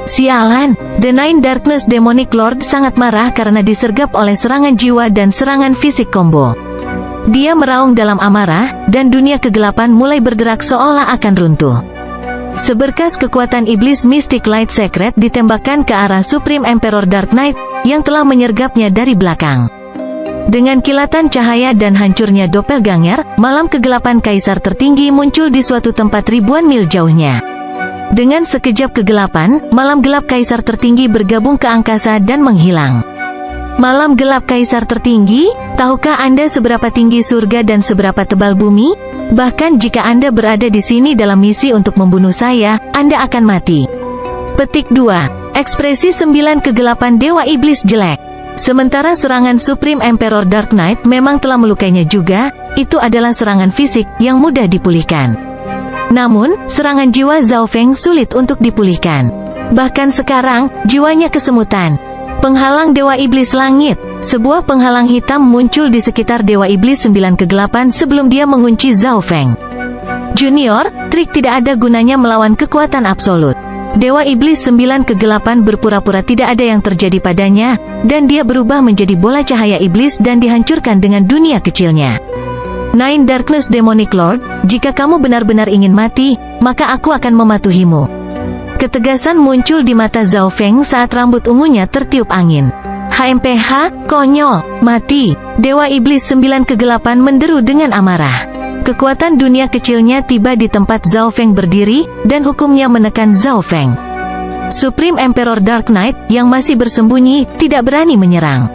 Sialan, The Nine Darkness Demonic Lord sangat marah karena disergap oleh serangan jiwa dan serangan fisik combo. Dia meraung dalam amarah, dan dunia kegelapan mulai bergerak seolah akan runtuh. Seberkas kekuatan iblis Mystic Light Secret ditembakkan ke arah Supreme Emperor Dark Knight, yang telah menyergapnya dari belakang. Dengan kilatan cahaya dan hancurnya doppelganger, malam kegelapan kaisar tertinggi muncul di suatu tempat ribuan mil jauhnya. Dengan sekejap kegelapan, malam gelap kaisar tertinggi bergabung ke angkasa dan menghilang. Malam gelap kaisar tertinggi, tahukah Anda seberapa tinggi surga dan seberapa tebal bumi? Bahkan jika Anda berada di sini dalam misi untuk membunuh saya, Anda akan mati. Petik 2. Ekspresi 9 kegelapan dewa iblis jelek. Sementara serangan Supreme Emperor Dark Knight memang telah melukainya juga, itu adalah serangan fisik yang mudah dipulihkan. Namun, serangan jiwa Zhao Feng sulit untuk dipulihkan. Bahkan sekarang, jiwanya kesemutan. Penghalang dewa iblis langit. Sebuah penghalang hitam muncul di sekitar dewa iblis 9 kegelapan sebelum dia mengunci Zhao Feng. Junior, trik tidak ada gunanya melawan kekuatan absolut. Dewa iblis 9 kegelapan berpura-pura tidak ada yang terjadi padanya, dan dia berubah menjadi bola cahaya iblis dan dihancurkan dengan dunia kecilnya. Nine Darkness Demonic Lord, jika kamu benar-benar ingin mati, maka aku akan mematuhimu. Ketegasan muncul di mata Zhao Feng saat rambut ungunya tertiup angin. HMPH, konyol, mati. Dewa Iblis 9 kegelapan menderu dengan amarah. Kekuatan dunia kecilnya tiba di tempat Zhao Feng berdiri, dan hukumnya menekan Zhao Feng. Supreme Emperor Dark Knight, yang masih bersembunyi, tidak berani menyerang.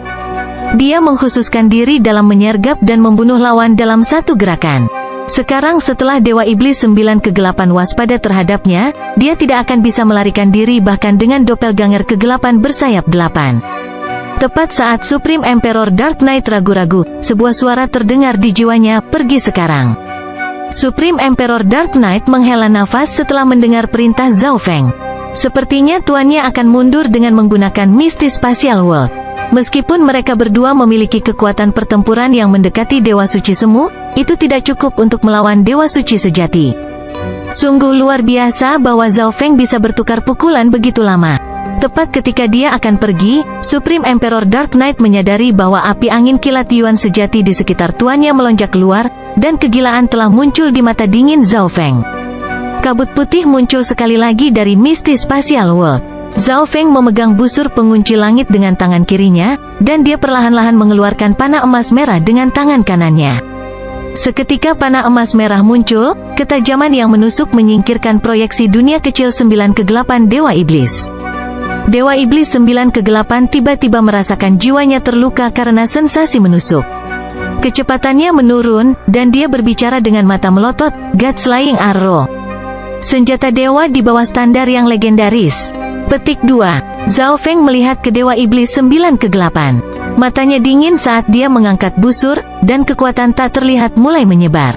Dia mengkhususkan diri dalam menyergap dan membunuh lawan dalam satu gerakan. Sekarang setelah Dewa Iblis 9 kegelapan waspada terhadapnya, dia tidak akan bisa melarikan diri bahkan dengan doppelganger kegelapan bersayap 8. Tepat saat Supreme Emperor Dark Knight ragu-ragu, sebuah suara terdengar di jiwanya, pergi sekarang. Supreme Emperor Dark Knight menghela nafas setelah mendengar perintah Zhao Feng. Sepertinya tuannya akan mundur dengan menggunakan Misty Spatial World. Meskipun mereka berdua memiliki kekuatan pertempuran yang mendekati Dewa Suci Semu, itu tidak cukup untuk melawan Dewa Suci sejati. Sungguh luar biasa bahwa Zhao Feng bisa bertukar pukulan begitu lama. Tepat ketika dia akan pergi, Supreme Emperor Dark Knight menyadari bahwa api angin kilat Yuan sejati di sekitar tuannya melonjak keluar, dan kegilaan telah muncul di mata dingin Zhao Feng. Kabut putih muncul sekali lagi dari Misty Spatial World. Zhao Feng memegang busur pengunci langit dengan tangan kirinya, dan dia perlahan-lahan mengeluarkan panah emas merah dengan tangan kanannya. Seketika panah emas merah muncul, ketajaman yang menusuk menyingkirkan proyeksi dunia kecil 9 kegelapan Dewa Iblis. Dewa Iblis 9 kegelapan tiba-tiba merasakan jiwanya terluka karena sensasi menusuk. Kecepatannya menurun, dan dia berbicara dengan mata melotot, God Slaying Arrow. Senjata dewa di bawah standar yang legendaris. Petik 2. Zhao Feng melihat ke Dewa Iblis 9 kegelapan. Matanya dingin saat dia mengangkat busur, dan kekuatan tak terlihat mulai menyebar.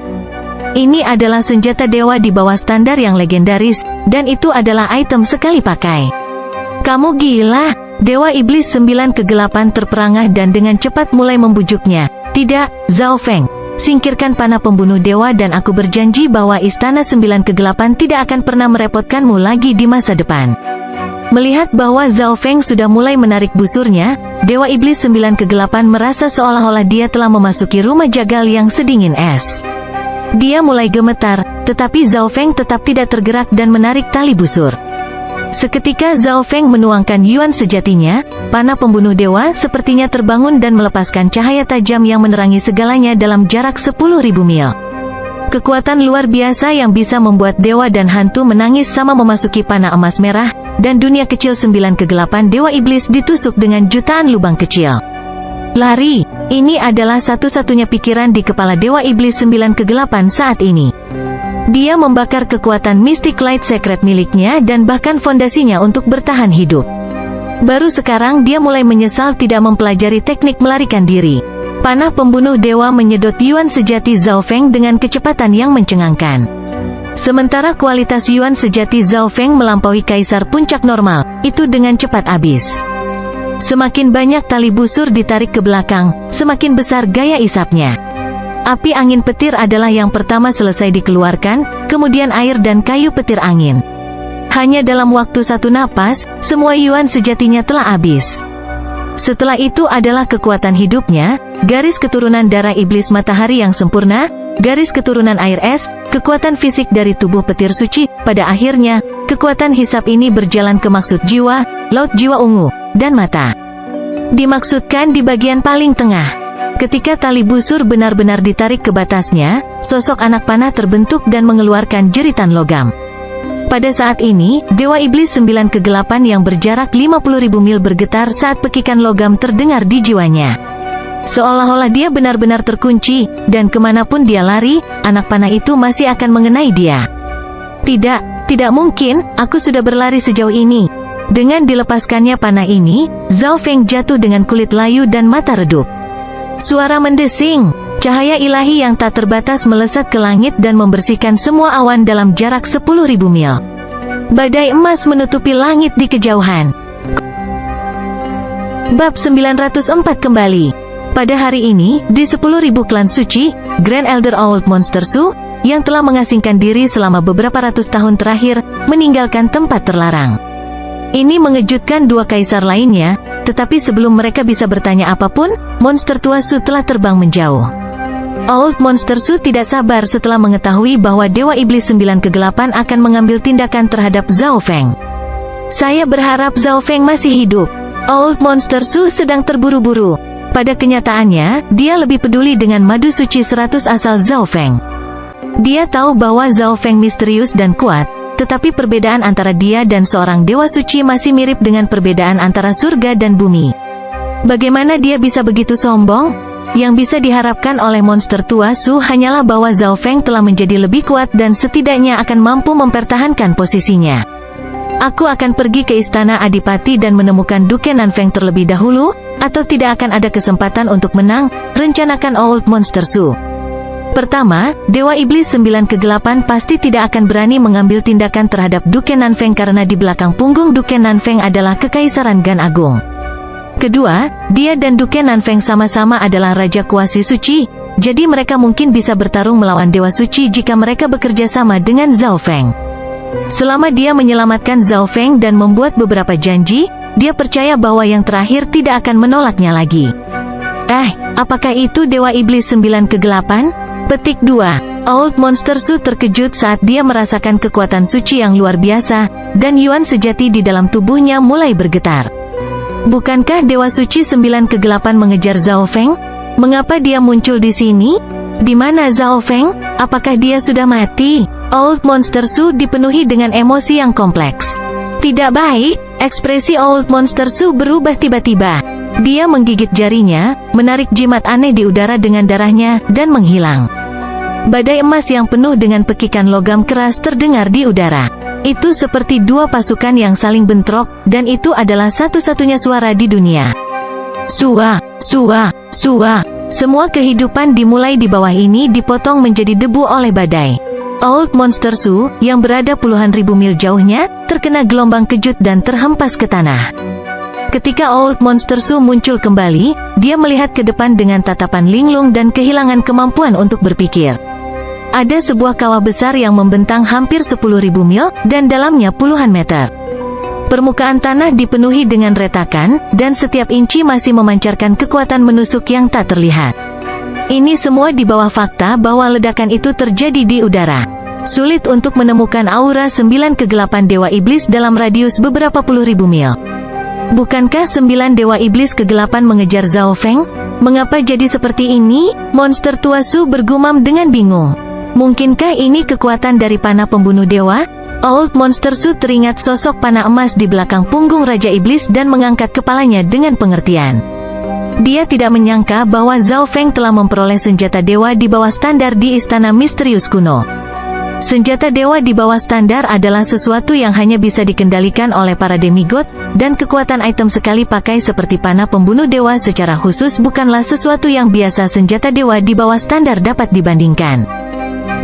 Ini adalah senjata dewa di bawah standar yang legendaris, dan itu adalah item sekali pakai. Kamu gila? Dewa Iblis 9 kegelapan terperangah dan dengan cepat mulai membujuknya. Tidak, Zhao Feng. Singkirkan panah pembunuh dewa dan aku berjanji bahwa Istana 9 kegelapan tidak akan pernah merepotkanmu lagi di masa depan. Melihat bahwa Zhao Feng sudah mulai menarik busurnya, Dewa Iblis 9 kegelapan merasa seolah-olah dia telah memasuki rumah jagal yang sedingin es. Dia mulai gemetar, tetapi Zhao Feng tetap tidak tergerak dan menarik tali busur. Seketika Zhao Feng menuangkan yuan sejatinya, panah pembunuh dewa sepertinya terbangun dan melepaskan cahaya tajam yang menerangi segalanya dalam jarak 10.000 mil. Kekuatan luar biasa yang bisa membuat dewa dan hantu menangis sama memasuki panah emas merah, dan dunia kecil 9 kegelapan dewa iblis ditusuk dengan jutaan lubang kecil. Lari, ini adalah satu-satunya pikiran di kepala dewa iblis 9 kegelapan saat ini. Dia membakar kekuatan Mystic Light Secret miliknya dan bahkan fondasinya untuk bertahan hidup. Baru sekarang dia mulai menyesal tidak mempelajari teknik melarikan diri. Panah pembunuh dewa menyedot yuan sejati Zhao Feng dengan kecepatan yang mencengangkan. Sementara kualitas yuan sejati Zhao Feng melampaui kaisar puncak normal, itu dengan cepat habis. Semakin banyak tali busur ditarik ke belakang, semakin besar gaya isapnya. Api angin petir adalah yang pertama selesai dikeluarkan, kemudian air dan kayu petir angin. Hanya dalam waktu satu napas, semua yuan sejatinya telah habis. Setelah itu adalah kekuatan hidupnya, garis keturunan darah iblis matahari yang sempurna, garis keturunan air es, kekuatan fisik dari tubuh petir suci. Pada akhirnya, kekuatan hisap ini berjalan ke maksud jiwa, laut jiwa ungu, dan mata. Dimaksudkan di bagian paling tengah. Ketika tali busur benar-benar ditarik ke batasnya, sosok anak panah terbentuk dan mengeluarkan jeritan logam. Pada saat ini, dewa iblis 9 kegelapan yang berjarak 50.000 mil bergetar saat pekikan logam terdengar di jiwanya. Seolah-olah dia benar-benar terkunci, dan kemanapun dia lari, anak panah itu masih akan mengenai dia. Tidak mungkin, aku sudah berlari sejauh ini. Dengan dilepaskannya panah ini, Zhao Feng jatuh dengan kulit layu dan mata redup. Suara mendesing, cahaya ilahi yang tak terbatas melesat ke langit dan membersihkan semua awan dalam jarak 10.000 mil. Badai emas menutupi langit di kejauhan. Bab 904 kembali. Pada hari ini, di 10.000 klan suci, Grand Elder Old Monster Su, yang telah mengasingkan diri selama beberapa ratus tahun terakhir, meninggalkan tempat terlarang. Ini mengejutkan dua kaisar lainnya, tetapi sebelum mereka bisa bertanya apapun, monster tua Su telah terbang menjauh. Old Monster Su tidak sabar setelah mengetahui bahwa Dewa Iblis 9 Kegelapan akan mengambil tindakan terhadap Zhao Feng. Saya berharap Zhao Feng masih hidup. Old Monster Su sedang terburu-buru. Pada kenyataannya, dia lebih peduli dengan madu suci 100 asal Zhao Feng. Dia tahu bahwa Zhao Feng misterius dan kuat, tetapi perbedaan antara dia dan seorang dewa suci masih mirip dengan perbedaan antara surga dan bumi. Bagaimana dia bisa begitu sombong? Yang bisa diharapkan oleh monster tua Su hanyalah bahwa Zhao Feng telah menjadi lebih kuat dan setidaknya akan mampu mempertahankan posisinya. Aku akan pergi ke istana Adipati dan menemukan Duke Nanfeng terlebih dahulu, atau tidak akan ada kesempatan untuk menang, rencanakan Old Monster Su. Pertama, Dewa Iblis 9 Kegelapan pasti tidak akan berani mengambil tindakan terhadap Duke Nanfeng karena di belakang punggung Duke Nanfeng adalah Kekaisaran Gan Agung. Kedua, dia dan Duke Nanfeng sama-sama adalah Raja Kuasi Suci, jadi mereka mungkin bisa bertarung melawan Dewa Suci jika mereka bekerja sama dengan Zhao Feng. Selama dia menyelamatkan Zhao Feng dan membuat beberapa janji, dia percaya bahwa yang terakhir tidak akan menolaknya lagi. Apakah itu Dewa Iblis 9 Kegelapan? Petik 2. Old Monster Su terkejut saat dia merasakan kekuatan suci yang luar biasa, dan yuan sejati di dalam tubuhnya mulai bergetar. Bukankah Dewa Suci 9 Kegelapan mengejar Zhao Feng? Mengapa dia muncul di sini? Di mana Zhao Feng? Apakah dia sudah mati? Old Monster Su dipenuhi dengan emosi yang kompleks. Tidak baik, ekspresi Old Monster Su berubah tiba-tiba. Dia menggigit jarinya, menarik jimat aneh di udara dengan darahnya, dan menghilang. Badai emas yang penuh dengan pekikan logam keras terdengar di udara. Itu seperti dua pasukan yang saling bentrok, dan itu adalah satu-satunya suara di dunia. Sua, sua, sua. Semua kehidupan dimulai di bawah ini dipotong menjadi debu oleh badai. Old Monster Su, yang berada puluhan ribu mil jauhnya, terkena gelombang kejut dan terhempas ke tanah. Ketika Old Monster Su muncul kembali, dia melihat ke depan dengan tatapan linglung dan kehilangan kemampuan untuk berpikir. Ada sebuah kawah besar yang membentang hampir 10.000 mil, dan dalamnya puluhan meter. Permukaan tanah dipenuhi dengan retakan, dan setiap inci masih memancarkan kekuatan menusuk yang tak terlihat. Ini semua di bawah fakta bahwa ledakan itu terjadi di udara. Sulit untuk menemukan aura 9 kegelapan Dewa Iblis dalam radius beberapa puluh ribu mil. Bukankah 9 Dewa Iblis kegelapan mengejar Zhao Feng? Mengapa jadi seperti ini? Monster tua Su bergumam dengan bingung. Mungkinkah ini kekuatan dari panah pembunuh dewa? Old Monster Su teringat sosok panah emas di belakang punggung Raja Iblis dan mengangkat kepalanya dengan pengertian. Dia tidak menyangka bahwa Zhao Feng telah memperoleh senjata dewa di bawah standar di Istana Misterius Kuno. Senjata dewa di bawah standar adalah sesuatu yang hanya bisa dikendalikan oleh para demigod, dan kekuatan item sekali pakai seperti panah pembunuh dewa secara khusus bukanlah sesuatu yang biasa senjata dewa di bawah standar dapat dibandingkan.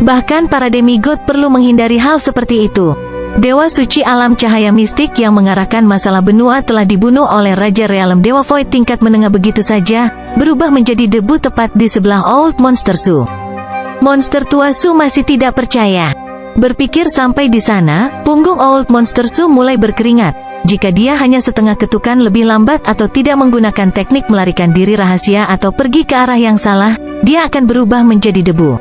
Bahkan para demigod perlu menghindari hal seperti itu. Dewa suci alam cahaya mistik yang mengarahkan masalah benua telah dibunuh oleh Raja Realem Dewa Void tingkat menengah begitu saja, berubah menjadi debu tepat di sebelah Old Monster Su. Monster tua Su masih tidak percaya. Berpikir sampai di sana, punggung Old Monster Su mulai berkeringat. Jika dia hanya setengah ketukan lebih lambat atau tidak menggunakan teknik melarikan diri rahasia atau pergi ke arah yang salah, dia akan berubah menjadi debu.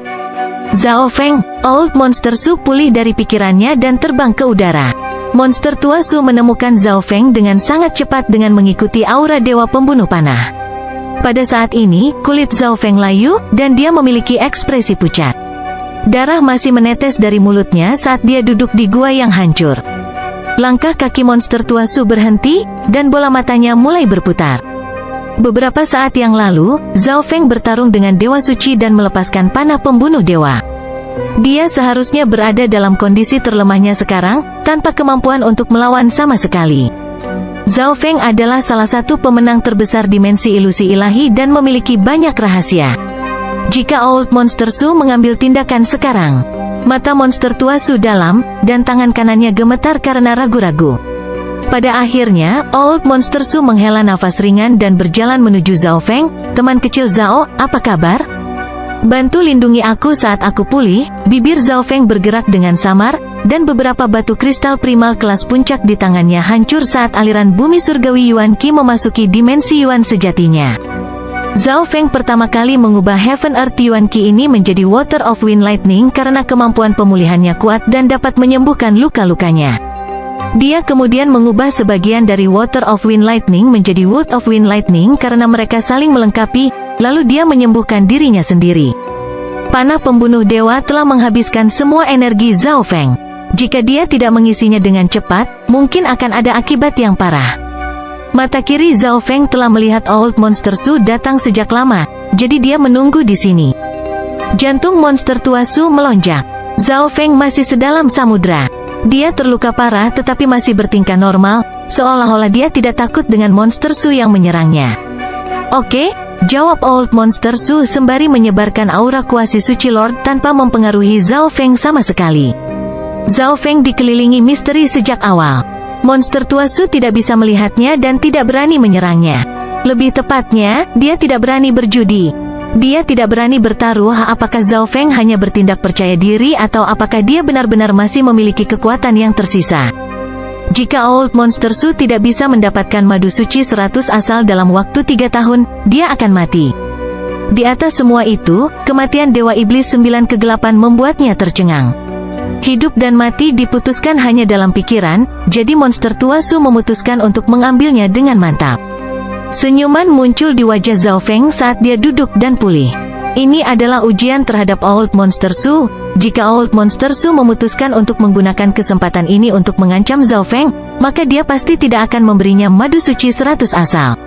Zhao Feng, Old Monster Su pulih dari pikirannya dan terbang ke udara. Monster tua Su menemukan Zhao Feng dengan sangat cepat dengan mengikuti aura dewa pembunuh panah. Pada saat ini, kulit Zhao Feng layu, dan dia memiliki ekspresi pucat. Darah masih menetes dari mulutnya saat dia duduk di gua yang hancur. Langkah kaki monster tua Su berhenti, dan bola matanya mulai berputar. Beberapa saat yang lalu, Zhao Feng bertarung dengan Dewa Suci dan melepaskan panah pembunuh dewa. Dia seharusnya berada dalam kondisi terlemahnya sekarang, tanpa kemampuan untuk melawan sama sekali. Zhao Feng adalah salah satu pemenang terbesar dimensi ilusi ilahi dan memiliki banyak rahasia. Jika Old Monster Su mengambil tindakan sekarang, mata monster tua Su dalam, dan tangan kanannya gemetar karena ragu-ragu. Pada akhirnya, Old Monster Su menghela nafas ringan dan berjalan menuju Zhao Feng. Teman kecil Zhao, apa kabar? Bantu lindungi aku saat aku pulih. Bibir Zhao Feng bergerak dengan samar, dan beberapa batu kristal primal kelas puncak di tangannya hancur saat aliran bumi surgawi Yuan Qi memasuki dimensi Yuan sejatinya. Zhao Feng pertama kali mengubah Heaven Earth Yuan Qi ini menjadi Water of Wind Lightning karena kemampuan pemulihannya kuat dan dapat menyembuhkan luka-lukanya. Dia kemudian mengubah sebagian dari Water of Wind Lightning menjadi Wood of Wind Lightning karena mereka saling melengkapi, lalu dia menyembuhkan dirinya sendiri. Panah pembunuh dewa telah menghabiskan semua energi Zhao Feng. Jika dia tidak mengisinya dengan cepat, mungkin akan ada akibat yang parah. Mata kiri Zhao Feng telah melihat Old Monster Su datang sejak lama, jadi dia menunggu di sini. Jantung monster tua Su melonjak. Zhao Feng masih sedalam samudra. Dia terluka parah tetapi masih bertingkah normal, seolah-olah dia tidak takut dengan monster Su yang menyerangnya. Oke, jawab Old Monster Su sembari menyebarkan aura kuasi suci Lord tanpa mempengaruhi Zhao Feng sama sekali. Zhao Feng dikelilingi misteri sejak awal. Monster tua Su tidak bisa melihatnya dan tidak berani menyerangnya. Lebih tepatnya, dia tidak berani berjudi. Dia tidak berani bertaruh apakah Zhao Feng hanya bertindak percaya diri atau apakah dia benar-benar masih memiliki kekuatan yang tersisa. Jika Old Monster Su tidak bisa mendapatkan madu suci 100 asal dalam waktu 3 tahun, dia akan mati. Di atas semua itu, kematian Dewa Iblis 9 kegelapan membuatnya tercengang. Hidup dan mati diputuskan hanya dalam pikiran, jadi monster tua Su memutuskan untuk mengambilnya dengan mantap. Senyuman muncul di wajah Zhao Feng saat dia duduk dan pulih. Ini adalah ujian terhadap Old Monster Su. Jika Old Monster Su memutuskan untuk menggunakan kesempatan ini untuk mengancam Zhao Feng, maka dia pasti tidak akan memberinya madu suci 100 asal.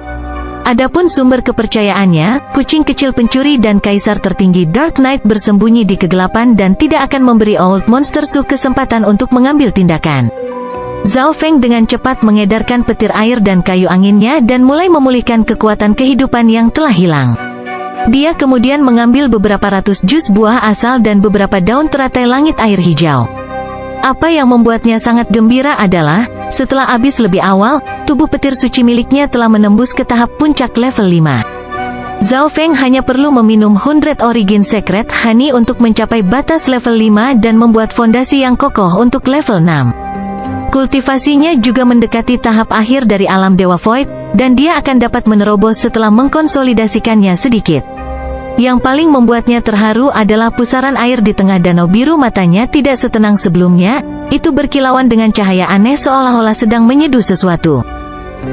Adapun sumber kepercayaannya, kucing kecil pencuri dan kaisar tertinggi Dark Knight bersembunyi di kegelapan dan tidak akan memberi Old Monster Su kesempatan untuk mengambil tindakan. Zhao Feng dengan cepat mengedarkan petir air dan kayu anginnya dan mulai memulihkan kekuatan kehidupan yang telah hilang. Dia kemudian mengambil beberapa ratus jus buah asal dan beberapa daun teratai langit air hijau. Apa yang membuatnya sangat gembira adalah, setelah habis lebih awal, tubuh petir suci miliknya telah menembus ke tahap puncak level 5. Zhao Feng hanya perlu meminum 100 Origin Secret Honey untuk mencapai batas level 5 dan membuat fondasi yang kokoh untuk level 6. Kultivasinya juga mendekati tahap akhir dari alam Dewa Void, dan dia akan dapat menerobos setelah mengkonsolidasikannya sedikit. Yang paling membuatnya terharu adalah pusaran air di tengah danau biru. Matanya tidak setenang sebelumnya, itu berkilauan dengan cahaya aneh seolah-olah sedang menyeduh sesuatu.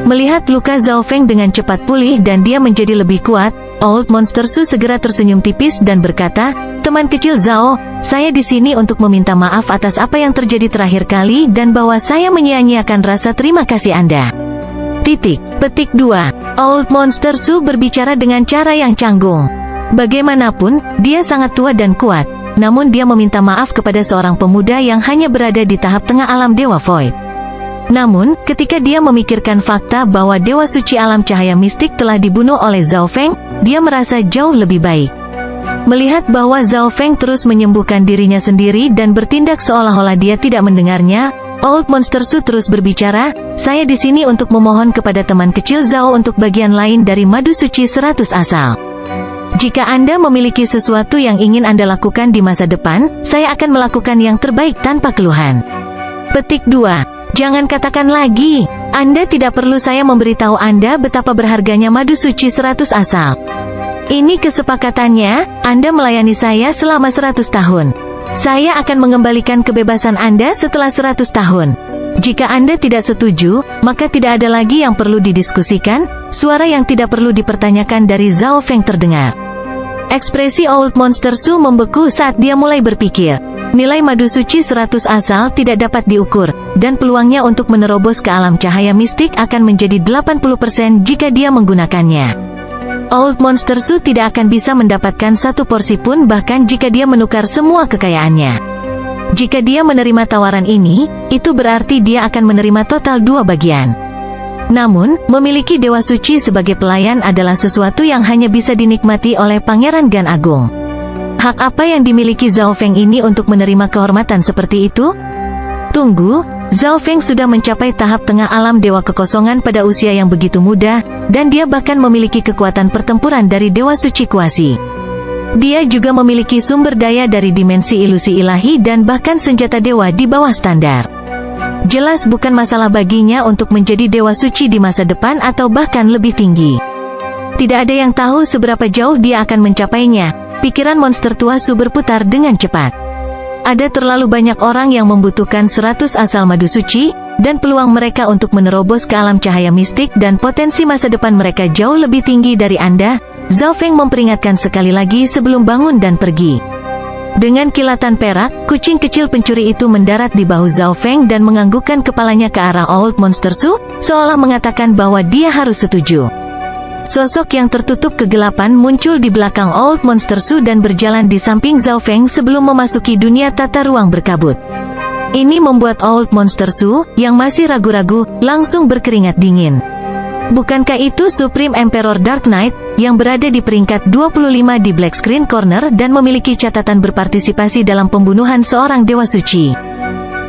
Melihat luka Zhao Feng dengan cepat pulih dan dia menjadi lebih kuat, Old Monster Su segera tersenyum tipis dan berkata, "Teman kecil Zhao, saya di sini untuk meminta maaf atas apa yang terjadi terakhir kali dan bahwa saya menyia-nyiakan rasa terima kasih Anda." Petik 2. Old Monster Su berbicara dengan cara yang canggung. Bagaimanapun, dia sangat tua dan kuat, namun dia meminta maaf kepada seorang pemuda yang hanya berada di tahap tengah alam Dewa Void. Namun, ketika dia memikirkan fakta bahwa Dewa Suci Alam Cahaya Mistik telah dibunuh oleh Zhao Feng, dia merasa jauh lebih baik. Melihat bahwa Zhao Feng terus menyembuhkan dirinya sendiri dan bertindak seolah-olah dia tidak mendengarnya, Old Monster Su terus berbicara, "Saya di sini untuk memohon kepada teman kecil Zhao untuk bagian lain dari madu suci 100 asal. Jika Anda memiliki sesuatu yang ingin Anda lakukan di masa depan, saya akan melakukan yang terbaik tanpa keluhan." Petik 2. Jangan katakan lagi, Anda tidak perlu saya memberitahu Anda betapa berharganya madu suci 100 asal. Ini kesepakatannya, Anda melayani saya selama 100 tahun. Saya akan mengembalikan kebebasan Anda setelah 100 tahun. Jika Anda tidak setuju, maka tidak ada lagi yang perlu didiskusikan. Suara yang tidak perlu dipertanyakan dari Zhao Feng terdengar. Ekspresi Old Monster Su membeku saat dia mulai berpikir. Nilai madu suci 100 asal tidak dapat diukur, dan peluangnya untuk menerobos ke alam cahaya mistik akan menjadi 80% jika dia menggunakannya. Old Monster Su tidak akan bisa mendapatkan satu porsi pun bahkan jika dia menukar semua kekayaannya. Jika dia menerima tawaran ini, itu berarti dia akan menerima total 2 bagian. Namun, memiliki Dewa Suci sebagai pelayan adalah sesuatu yang hanya bisa dinikmati oleh Pangeran Gan Agung. Hak apa yang dimiliki Zhao Feng ini untuk menerima kehormatan seperti itu? Tunggu, Zhao Feng sudah mencapai tahap tengah alam Dewa Kekosongan pada usia yang begitu muda, dan dia bahkan memiliki kekuatan pertempuran dari Dewa Suci Kuasi. Dia juga memiliki sumber daya dari dimensi ilusi ilahi dan bahkan senjata dewa di bawah standar. Jelas bukan masalah baginya untuk menjadi Dewa Suci di masa depan atau bahkan lebih tinggi. Tidak ada yang tahu seberapa jauh dia akan mencapainya. Pikiran monster tua Su berputar dengan cepat. Ada terlalu banyak orang yang membutuhkan 100 asal madu suci, dan peluang mereka untuk menerobos ke alam cahaya mistik dan potensi masa depan mereka jauh lebih tinggi dari Anda. Zhao Feng memperingatkan sekali lagi sebelum bangun dan pergi. Dengan kilatan perak, kucing kecil pencuri itu mendarat di bahu Zhao Feng dan menganggukkan kepalanya ke arah Old Monster Su, seolah mengatakan bahwa dia harus setuju. Sosok yang tertutup kegelapan muncul di belakang Old Monster Su dan berjalan di samping Zhao Feng sebelum memasuki dunia tata ruang berkabut. Ini membuat Old Monster Su, yang masih ragu-ragu, langsung berkeringat dingin. Bukankah itu Supreme Emperor Dark Knight, yang berada di peringkat 25 di Black Screen Corner dan memiliki catatan berpartisipasi dalam pembunuhan seorang Dewa Suci?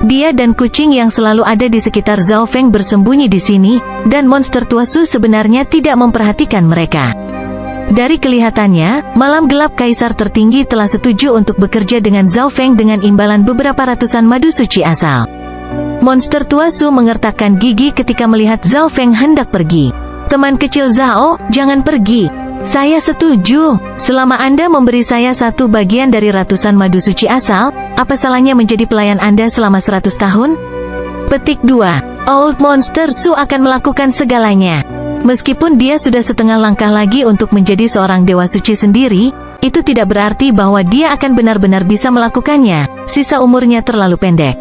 Dia dan kucing yang selalu ada di sekitar Zhao Feng bersembunyi di sini, dan monster tua Su sebenarnya tidak memperhatikan mereka. Dari kelihatannya, malam gelap kaisar tertinggi telah setuju untuk bekerja dengan Zhao Feng dengan imbalan beberapa ratusan madu suci asal. Monster tua Su mengertakkan gigi ketika melihat Zhao Feng hendak pergi. "Teman kecil Zhao, jangan pergi. Saya setuju. Selama Anda memberi saya satu bagian dari ratusan madu suci asal, apa salahnya menjadi pelayan Anda selama 100 tahun? Petik 2. Old Monster Su akan melakukan segalanya. Meskipun dia sudah setengah langkah lagi untuk menjadi seorang Dewa Suci sendiri, itu tidak berarti bahwa dia akan benar-benar bisa melakukannya. Sisa umurnya terlalu pendek.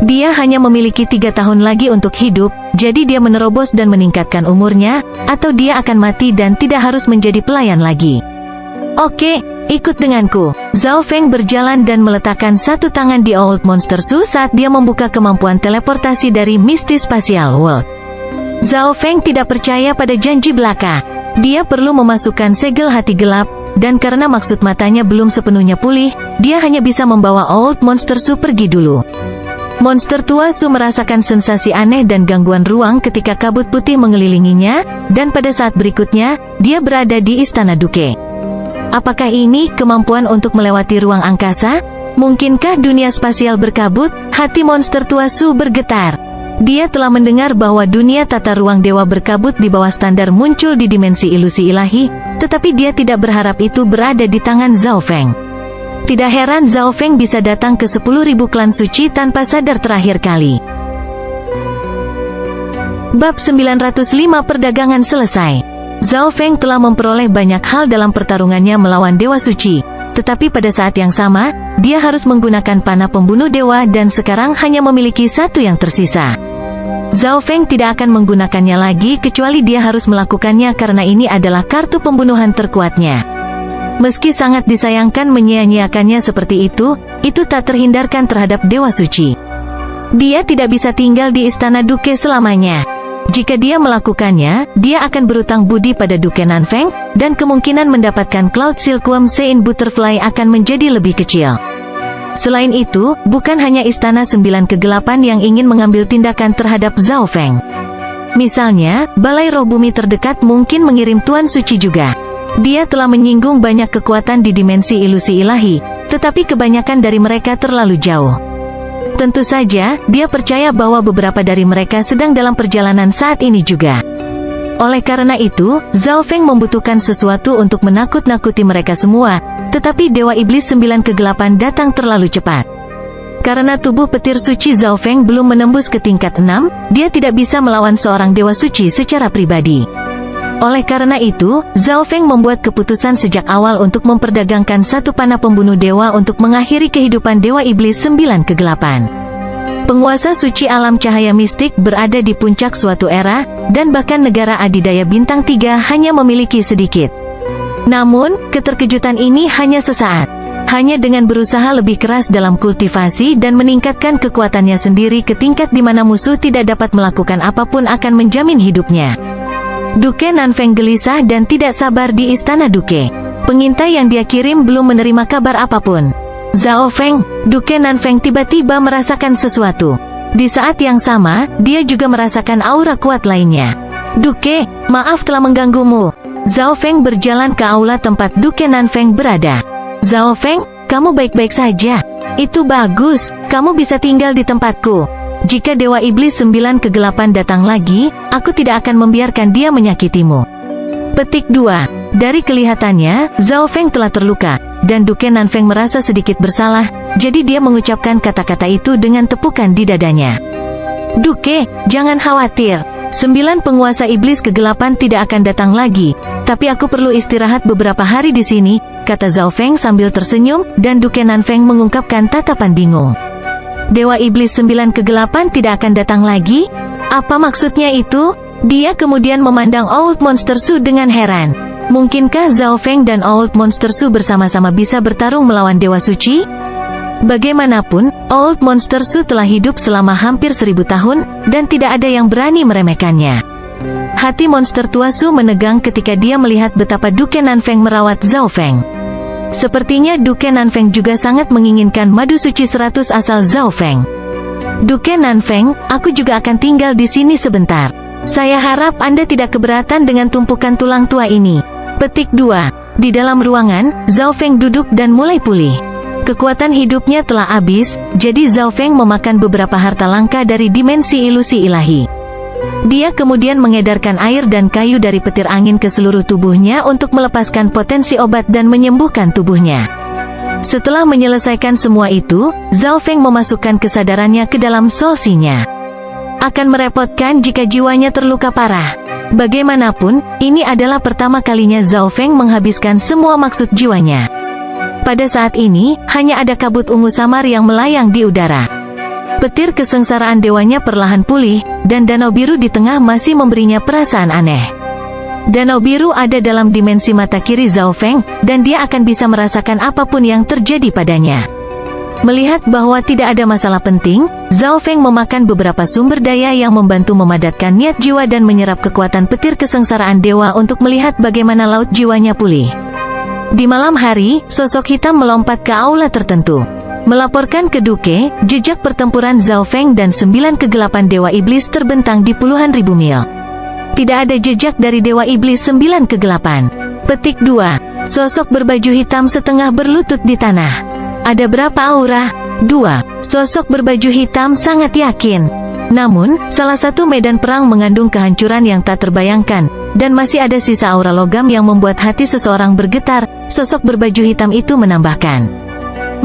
Dia hanya memiliki 3 tahun lagi untuk hidup, jadi dia menerobos dan meningkatkan umurnya, atau dia akan mati dan tidak harus menjadi pelayan lagi. Oke, ikut denganku." Zhao Feng berjalan dan meletakkan satu tangan di Old Monster Su saat dia membuka kemampuan teleportasi dari Misty Spatial World. Zhao Feng tidak percaya pada janji belaka. Dia perlu memasukkan segel hati gelap, dan karena maksud matanya belum sepenuhnya pulih, dia hanya bisa membawa Old Monster Su pergi dulu. Monster tua Su merasakan sensasi aneh dan gangguan ruang ketika kabut putih mengelilinginya, dan pada saat berikutnya, dia berada di Istana Duke. Apakah ini kemampuan untuk melewati ruang angkasa? Mungkinkah dunia spasial berkabut? Hati monster tua Su bergetar. Dia telah mendengar bahwa dunia tata ruang dewa berkabut di bawah standar muncul di dimensi ilusi ilahi, tetapi dia tidak berharap itu berada di tangan Zhao Feng. Tidak heran Zhao Feng bisa datang ke 10.000 klan suci tanpa sadar terakhir kali. Bab 905 perdagangan selesai. Zhao Feng telah memperoleh banyak hal dalam pertarungannya melawan Dewa Suci, tetapi pada saat yang sama, dia harus menggunakan panah pembunuh dewa dan sekarang hanya memiliki satu yang tersisa. Zhao Feng tidak akan menggunakannya lagi kecuali dia harus melakukannya karena ini adalah kartu pembunuhan terkuatnya. Meski sangat disayangkan menyia-nyiakannya seperti itu tak terhindarkan terhadap Dewa Suci. Dia tidak bisa tinggal di Istana Duke selamanya. Jika dia melakukannya, dia akan berutang budi pada Duke Nanfeng, dan kemungkinan mendapatkan Cloud Silkworm Sein Butterfly akan menjadi lebih kecil. Selain itu, bukan hanya Istana 9 Kegelapan yang ingin mengambil tindakan terhadap Zhao Feng. Misalnya, Balai Roh Bumi terdekat mungkin mengirim Tuan Suci juga. Dia telah menyinggung banyak kekuatan di dimensi ilusi ilahi, tetapi kebanyakan dari mereka terlalu jauh. Tentu saja, dia percaya bahwa beberapa dari mereka sedang dalam perjalanan saat ini juga. Oleh karena itu, Zhao Feng membutuhkan sesuatu untuk menakut-nakuti mereka semua, tetapi Dewa Iblis 9 Kegelapan datang terlalu cepat. Karena tubuh petir suci Zhao Feng belum menembus ke tingkat 6, dia tidak bisa melawan seorang Dewa Suci secara pribadi. Oleh karena itu, Zhao Feng membuat keputusan sejak awal untuk memperdagangkan satu panah pembunuh dewa untuk mengakhiri kehidupan Dewa Iblis 9 Kegelapan. Penguasa suci alam cahaya mistik berada di puncak suatu era, dan bahkan negara adidaya bintang 3 hanya memiliki sedikit. Namun, keterkejutan ini hanya sesaat. Hanya dengan berusaha lebih keras dalam kultivasi dan meningkatkan kekuatannya sendiri ke tingkat di mana musuh tidak dapat melakukan apapun akan menjamin hidupnya. Duke Nanfeng gelisah dan tidak sabar di Istana Duke. Pengintai yang dia kirim belum menerima kabar apapun. Zhao Feng, Duke Nanfeng tiba-tiba merasakan sesuatu. Di saat yang sama, dia juga merasakan aura kuat lainnya. Duke, maaf telah mengganggumu. Zhao Feng berjalan ke aula tempat Duke Nanfeng berada. Zhao Feng, kamu baik-baik saja. Itu bagus, kamu bisa tinggal di tempatku. Jika Dewa Iblis 9 Kegelapan datang lagi, aku tidak akan membiarkan dia menyakitimu. Petik 2. Dari kelihatannya, Zhao Feng telah terluka, dan Duke Nanfeng merasa sedikit bersalah, jadi dia mengucapkan kata-kata itu dengan tepukan di dadanya. Duke, jangan khawatir. 9 penguasa iblis kegelapan tidak akan datang lagi, tapi aku perlu istirahat beberapa hari di sini, kata Zhao Feng sambil tersenyum, dan Duke Nanfeng mengungkapkan tatapan bingung. Dewa Iblis 9 Kegelapan tidak akan datang lagi? Apa maksudnya itu? Dia kemudian memandang Old Monster Su dengan heran. Mungkinkah Zhao Feng dan Old Monster Su bersama-sama bisa bertarung melawan Dewa Suci? Bagaimanapun, Old Monster Su telah hidup selama hampir 1000 tahun, dan tidak ada yang berani meremehkannya. Hati monster tua Su menegang ketika dia melihat betapa Duke Nanfeng merawat Zhao Feng. Sepertinya Duke Nanfeng juga sangat menginginkan madu suci 100 asal Zhao Feng. Duke Nanfeng, aku juga akan tinggal di sini sebentar. Saya harap Anda tidak keberatan dengan tumpukan tulang tua ini. Petik 2. Di dalam ruangan, Zhao Feng duduk dan mulai pulih. Kekuatan hidupnya telah habis, jadi Zhao Feng memakan beberapa harta langka dari dimensi ilusi ilahi. Dia kemudian mengedarkan air dan kayu dari petir angin ke seluruh tubuhnya untuk melepaskan potensi obat dan menyembuhkan tubuhnya. Setelah menyelesaikan semua itu, Zhao Feng memasukkan kesadarannya ke dalam solsinya. Akan merepotkan jika jiwanya terluka parah. Bagaimanapun, ini adalah pertama kalinya Zhao Feng menghabiskan semua maksud jiwanya. Pada saat ini, hanya ada kabut ungu samar yang melayang di udara. Petir kesengsaraan dewanya perlahan pulih, dan danau biru di tengah masih memberinya perasaan aneh. Danau biru ada dalam dimensi mata kiri Zhao Feng, dan dia akan bisa merasakan apapun yang terjadi padanya. Melihat bahwa tidak ada masalah penting, Zhao Feng memakan beberapa sumber daya yang membantu memadatkan niat jiwa dan menyerap kekuatan petir kesengsaraan dewa untuk melihat bagaimana laut jiwanya pulih. Di malam hari, sosok hitam melompat ke aula tertentu. Melaporkan ke Duke, jejak pertempuran Zhao Feng dan 9 kegelapan Dewa Iblis terbentang di puluhan ribu mil. Tidak ada jejak dari Dewa Iblis 9 kegelapan. Petik 2. Sosok berbaju hitam setengah berlutut di tanah. Ada berapa aura? 2. Sosok berbaju hitam sangat yakin. Namun, salah satu medan perang mengandung kehancuran yang tak terbayangkan, dan masih ada sisa aura logam yang membuat hati seseorang bergetar. Sosok berbaju hitam itu menambahkan.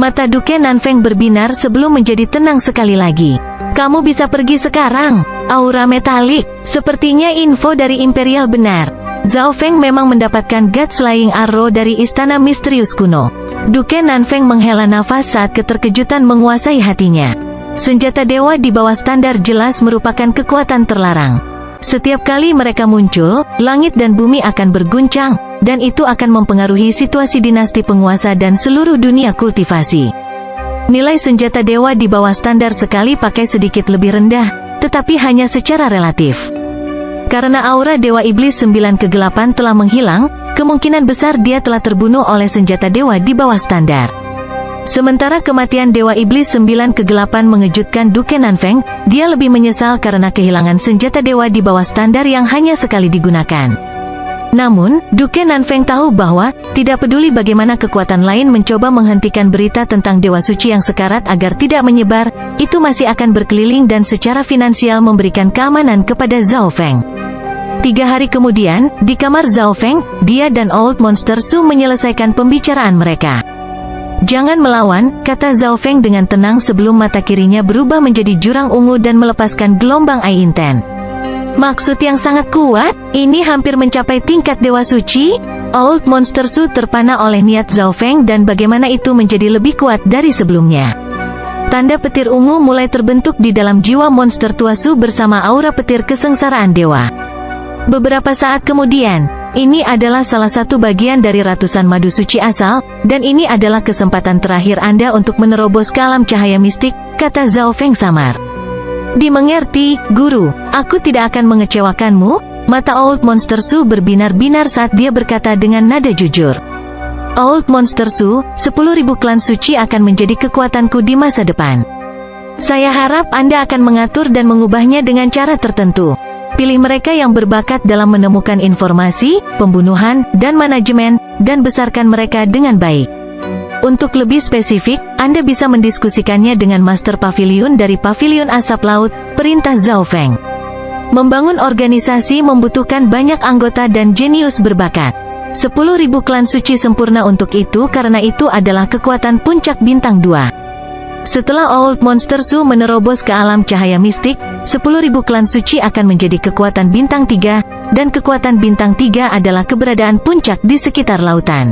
Mata Duke Nanfeng berbinar sebelum menjadi tenang sekali lagi. Kamu bisa pergi sekarang. Aura metalik. Sepertinya info dari Imperial benar. Zhao Feng memang mendapatkan God Slaying Arrow dari istana misterius kuno. Duke Nanfeng menghela nafas saat keterkejutan menguasai hatinya. Senjata dewa di bawah standar jelas merupakan kekuatan terlarang. Setiap kali mereka muncul, langit dan bumi akan berguncang, dan itu akan mempengaruhi situasi dinasti penguasa dan seluruh dunia kultivasi. Nilai senjata dewa di bawah standar sekali pakai sedikit lebih rendah, tetapi hanya secara relatif. Karena aura Dewa Iblis 9 kegelapan telah menghilang, kemungkinan besar dia telah terbunuh oleh senjata dewa di bawah standar. Sementara kematian Dewa Iblis 9 kegelapan mengejutkan Duke Nanfeng, dia lebih menyesal karena kehilangan senjata dewa di bawah standar yang hanya sekali digunakan. Namun, Duke Nanfeng tahu bahwa, tidak peduli bagaimana kekuatan lain mencoba menghentikan berita tentang Dewa Suci yang sekarat agar tidak menyebar, itu masih akan berkeliling dan secara finansial memberikan keamanan kepada Zhao Feng. 3 hari kemudian, di kamar Zhao Feng, dia dan Old Monster Su menyelesaikan pembicaraan mereka. Jangan melawan, kata Zhao Feng dengan tenang sebelum mata kirinya berubah menjadi jurang ungu dan melepaskan gelombang air inten. Maksud yang sangat kuat, ini hampir mencapai tingkat Dewa Suci? Old Monster Su terpana oleh niat Zhao Feng dan bagaimana itu menjadi lebih kuat dari sebelumnya. Tanda petir ungu mulai terbentuk di dalam jiwa monster tua Su bersama aura petir kesengsaraan dewa. Beberapa saat kemudian, ini adalah salah satu bagian dari ratusan madu suci asal, dan ini adalah kesempatan terakhir Anda untuk menerobos ke alam cahaya mistik, kata Zhao Feng samar. Dimengerti, Guru, aku tidak akan mengecewakanmu. Mata Old Monster Su berbinar-binar saat dia berkata dengan nada jujur. Old Monster Su, 10.000 klan suci akan menjadi kekuatanku di masa depan. Saya harap Anda akan mengatur dan mengubahnya dengan cara tertentu. Pilih mereka yang berbakat dalam menemukan informasi, pembunuhan, dan manajemen, dan besarkan mereka dengan baik. Untuk lebih spesifik, Anda bisa mendiskusikannya dengan Master Pavilion dari Pavilion Asap Laut, perintah Zhao Feng. Membangun organisasi membutuhkan banyak anggota dan jenius berbakat. 10.000 klan suci sempurna untuk itu karena itu adalah kekuatan puncak bintang 2. Setelah Old Monster Su menerobos ke alam cahaya mistik, 10.000 klan suci akan menjadi kekuatan bintang 3, dan kekuatan bintang 3 adalah keberadaan puncak di sekitar lautan.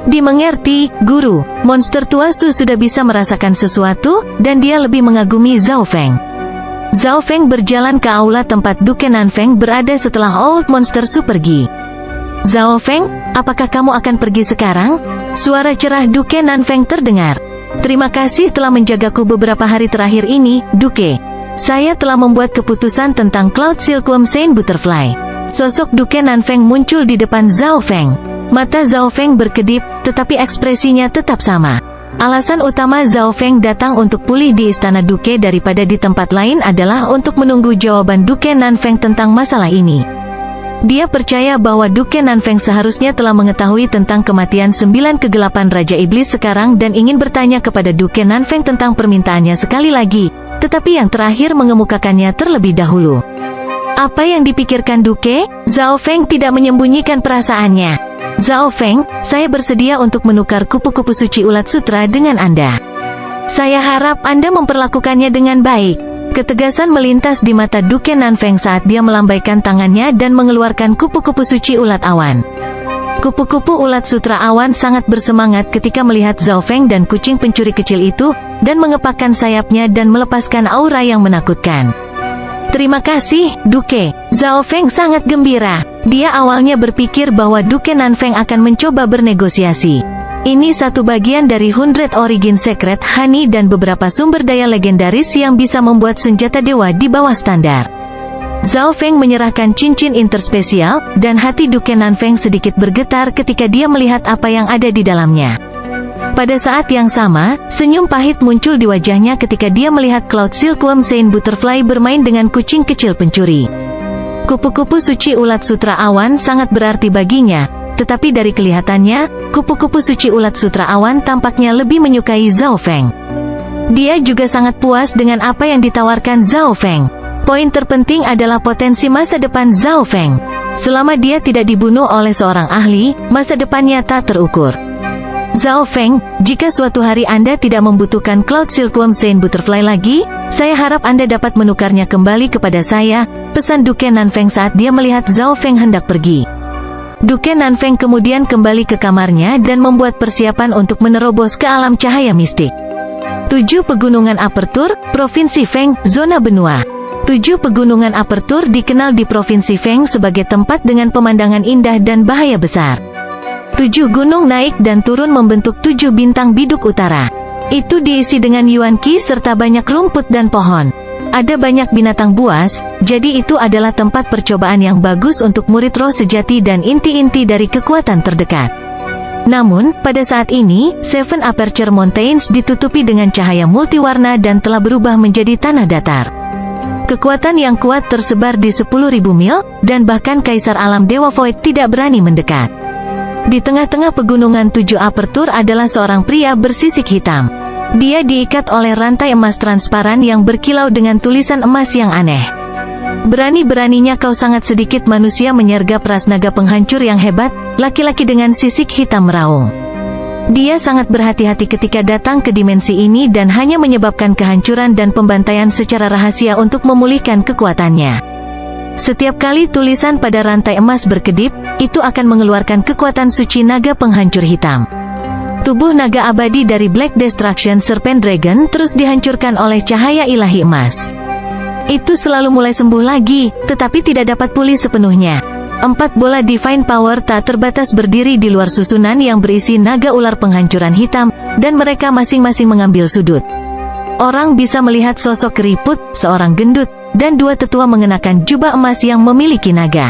Dimengerti, Guru, monster tua Su sudah bisa merasakan sesuatu, dan dia lebih mengagumi Zhao Feng. Zhao Feng berjalan ke aula tempat Duke Nanfeng berada setelah Old Monster Su pergi. Zhao Feng, apakah kamu akan pergi sekarang? Suara cerah Duke Nanfeng terdengar. Terima kasih telah menjagaku beberapa hari terakhir ini, Duke. Saya telah membuat keputusan tentang Cloud Silkworm Saint Butterfly. Sosok Duke Nanfeng muncul di depan Zhao Feng. Mata Zhao Feng berkedip, tetapi ekspresinya tetap sama. Alasan utama Zhao Feng datang untuk pulih di istana Duke daripada di tempat lain adalah untuk menunggu jawaban Duke Nanfeng tentang masalah ini. Dia percaya bahwa Duke Nanfeng seharusnya telah mengetahui tentang kematian 9 kegelapan Raja Iblis sekarang dan ingin bertanya kepada Duke Nanfeng tentang permintaannya sekali lagi, tetapi yang terakhir mengemukakannya terlebih dahulu. Apa yang dipikirkan Duke? Zhao Feng tidak menyembunyikan perasaannya. Zhao Feng, saya bersedia untuk menukar kupu-kupu suci ulat sutra dengan Anda. Saya harap Anda memperlakukannya dengan baik. Ketegasan melintas di mata Duke Nanfeng saat dia melambaikan tangannya dan mengeluarkan kupu-kupu suci ulat awan. Kupu-kupu ulat sutra awan sangat bersemangat ketika melihat Zhao Feng dan kucing pencuri kecil itu, dan mengepakkan sayapnya dan melepaskan aura yang menakutkan. Terima kasih, Duke. Zhao Feng sangat gembira. Dia awalnya berpikir bahwa Duke Nanfeng akan mencoba bernegosiasi. Ini satu bagian dari 100 Origin Secret Honey dan beberapa sumber daya legendaris yang bisa membuat senjata dewa di bawah standar. Zhao Feng menyerahkan cincin interspesial, dan hati Duke Nanfeng sedikit bergetar ketika dia melihat apa yang ada di dalamnya. Pada saat yang sama, senyum pahit muncul di wajahnya ketika dia melihat Cloud Silkworm Saint Butterfly bermain dengan kucing kecil pencuri. Kupu-kupu suci ulat sutra awan sangat berarti baginya, tetapi dari kelihatannya, kupu-kupu suci ulat sutra awan tampaknya lebih menyukai Zhao Feng. Dia juga sangat puas dengan apa yang ditawarkan Zhao Feng. Poin terpenting adalah potensi masa depan Zhao Feng. Selama dia tidak dibunuh oleh seorang ahli, masa depannya tak terukur. Zhao Feng, jika suatu hari Anda tidak membutuhkan Cloud Silkworm Saint Butterfly lagi, saya harap Anda dapat menukarnya kembali kepada saya, pesan Duke Nanfeng saat dia melihat Zhao Feng hendak pergi. Duke Nanfeng kemudian kembali ke kamarnya dan membuat persiapan untuk menerobos ke alam cahaya mistik. 7 Pegunungan Apertur, Provinsi Feng, Zona Benua. 7 Pegunungan Apertur dikenal di Provinsi Feng sebagai tempat dengan pemandangan indah dan bahaya besar. 7 gunung naik dan turun membentuk 7 bintang biduk utara. Itu diisi dengan Yuan Qi serta banyak rumput dan pohon. Ada banyak binatang buas, jadi itu adalah tempat percobaan yang bagus untuk murid roh sejati dan inti-inti dari kekuatan terdekat. Namun, pada saat ini, Seven Aperture Mountains ditutupi dengan cahaya multiwarna dan telah berubah menjadi tanah datar. Kekuatan yang kuat tersebar di 10.000 mil, dan bahkan Kaisar Alam Dewa Void tidak berani mendekat. Di tengah-tengah pegunungan 7 apertur adalah seorang pria bersisik hitam. Dia diikat oleh rantai emas transparan yang berkilau dengan tulisan emas yang aneh. Berani-beraninya kau sangat sedikit manusia menyergap ras naga penghancur yang hebat, laki-laki dengan sisik hitam meraung. Dia sangat berhati-hati ketika datang ke dimensi ini dan hanya menyebabkan kehancuran dan pembantaian secara rahasia untuk memulihkan kekuatannya. Setiap kali tulisan pada rantai emas berkedip, itu akan mengeluarkan kekuatan suci naga penghancur hitam. Tubuh naga abadi dari Black Destruction Serpent Dragon terus dihancurkan oleh cahaya ilahi emas. Itu selalu mulai sembuh lagi, tetapi tidak dapat pulih sepenuhnya. 4 bola Divine Power tak terbatas berdiri di luar susunan yang berisi naga ular penghancuran hitam, dan mereka masing-masing mengambil sudut. Orang bisa melihat sosok keriput, seorang gendut, dan 2 tetua mengenakan jubah emas yang memiliki naga.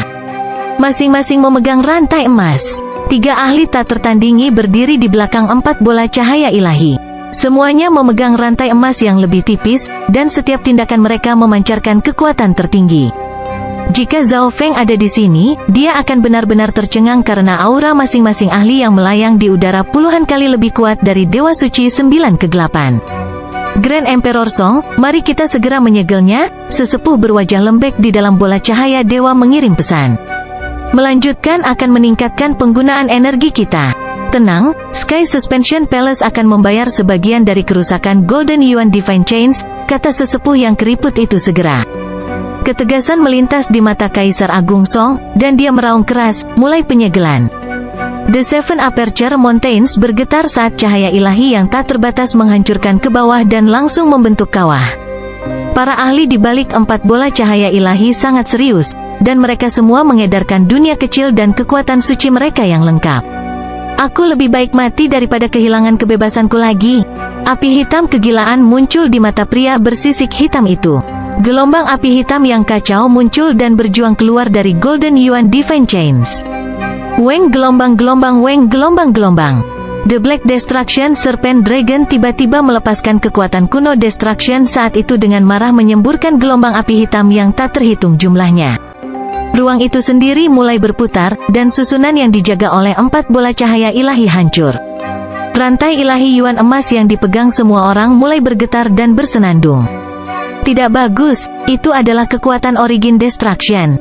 Masing-masing memegang rantai emas. 3 ahli tak tertandingi berdiri di belakang 4 bola cahaya ilahi. Semuanya memegang rantai emas yang lebih tipis, dan setiap tindakan mereka memancarkan kekuatan tertinggi. Jika Zhao Feng ada di sini, dia akan benar-benar tercengang karena aura masing-masing ahli yang melayang di udara puluhan kali lebih kuat dari Dewa Suci 9 kegelapan. Grand Emperor Song, mari kita segera menyegelnya, sesepuh berwajah lembek di dalam bola cahaya dewa mengirim pesan. Melanjutkan akan meningkatkan penggunaan energi kita. Tenang, Sky Suspension Palace akan membayar sebagian dari kerusakan Golden Yuan Divine Chains, kata sesepuh yang keriput itu segera. Ketegasan melintas di mata Kaisar Agung Song, dan dia meraung keras, mulai penyegelan. The Seven Aperture Mountains bergetar saat cahaya ilahi yang tak terbatas menghancurkan ke bawah dan langsung membentuk kawah. Para ahli di balik 4 bola cahaya ilahi sangat serius, dan mereka semua mengedarkan dunia kecil dan kekuatan suci mereka yang lengkap. Aku lebih baik mati daripada kehilangan kebebasanku lagi. Api hitam kegilaan muncul di mata pria bersisik hitam itu. Gelombang api hitam yang kacau muncul dan berjuang keluar dari Golden Yuan Divine Chains. Weng gelombang-gelombang, weng gelombang-gelombang. The Black Destruction Serpent Dragon tiba-tiba melepaskan kekuatan kuno Destruction saat itu dengan marah menyemburkan gelombang api hitam yang tak terhitung jumlahnya. Ruang itu sendiri mulai berputar, dan susunan yang dijaga oleh 4 bola cahaya ilahi hancur. Rantai ilahi Yuan emas yang dipegang semua orang mulai bergetar dan bersenandung. Tidak bagus, itu adalah kekuatan Origin Destruction.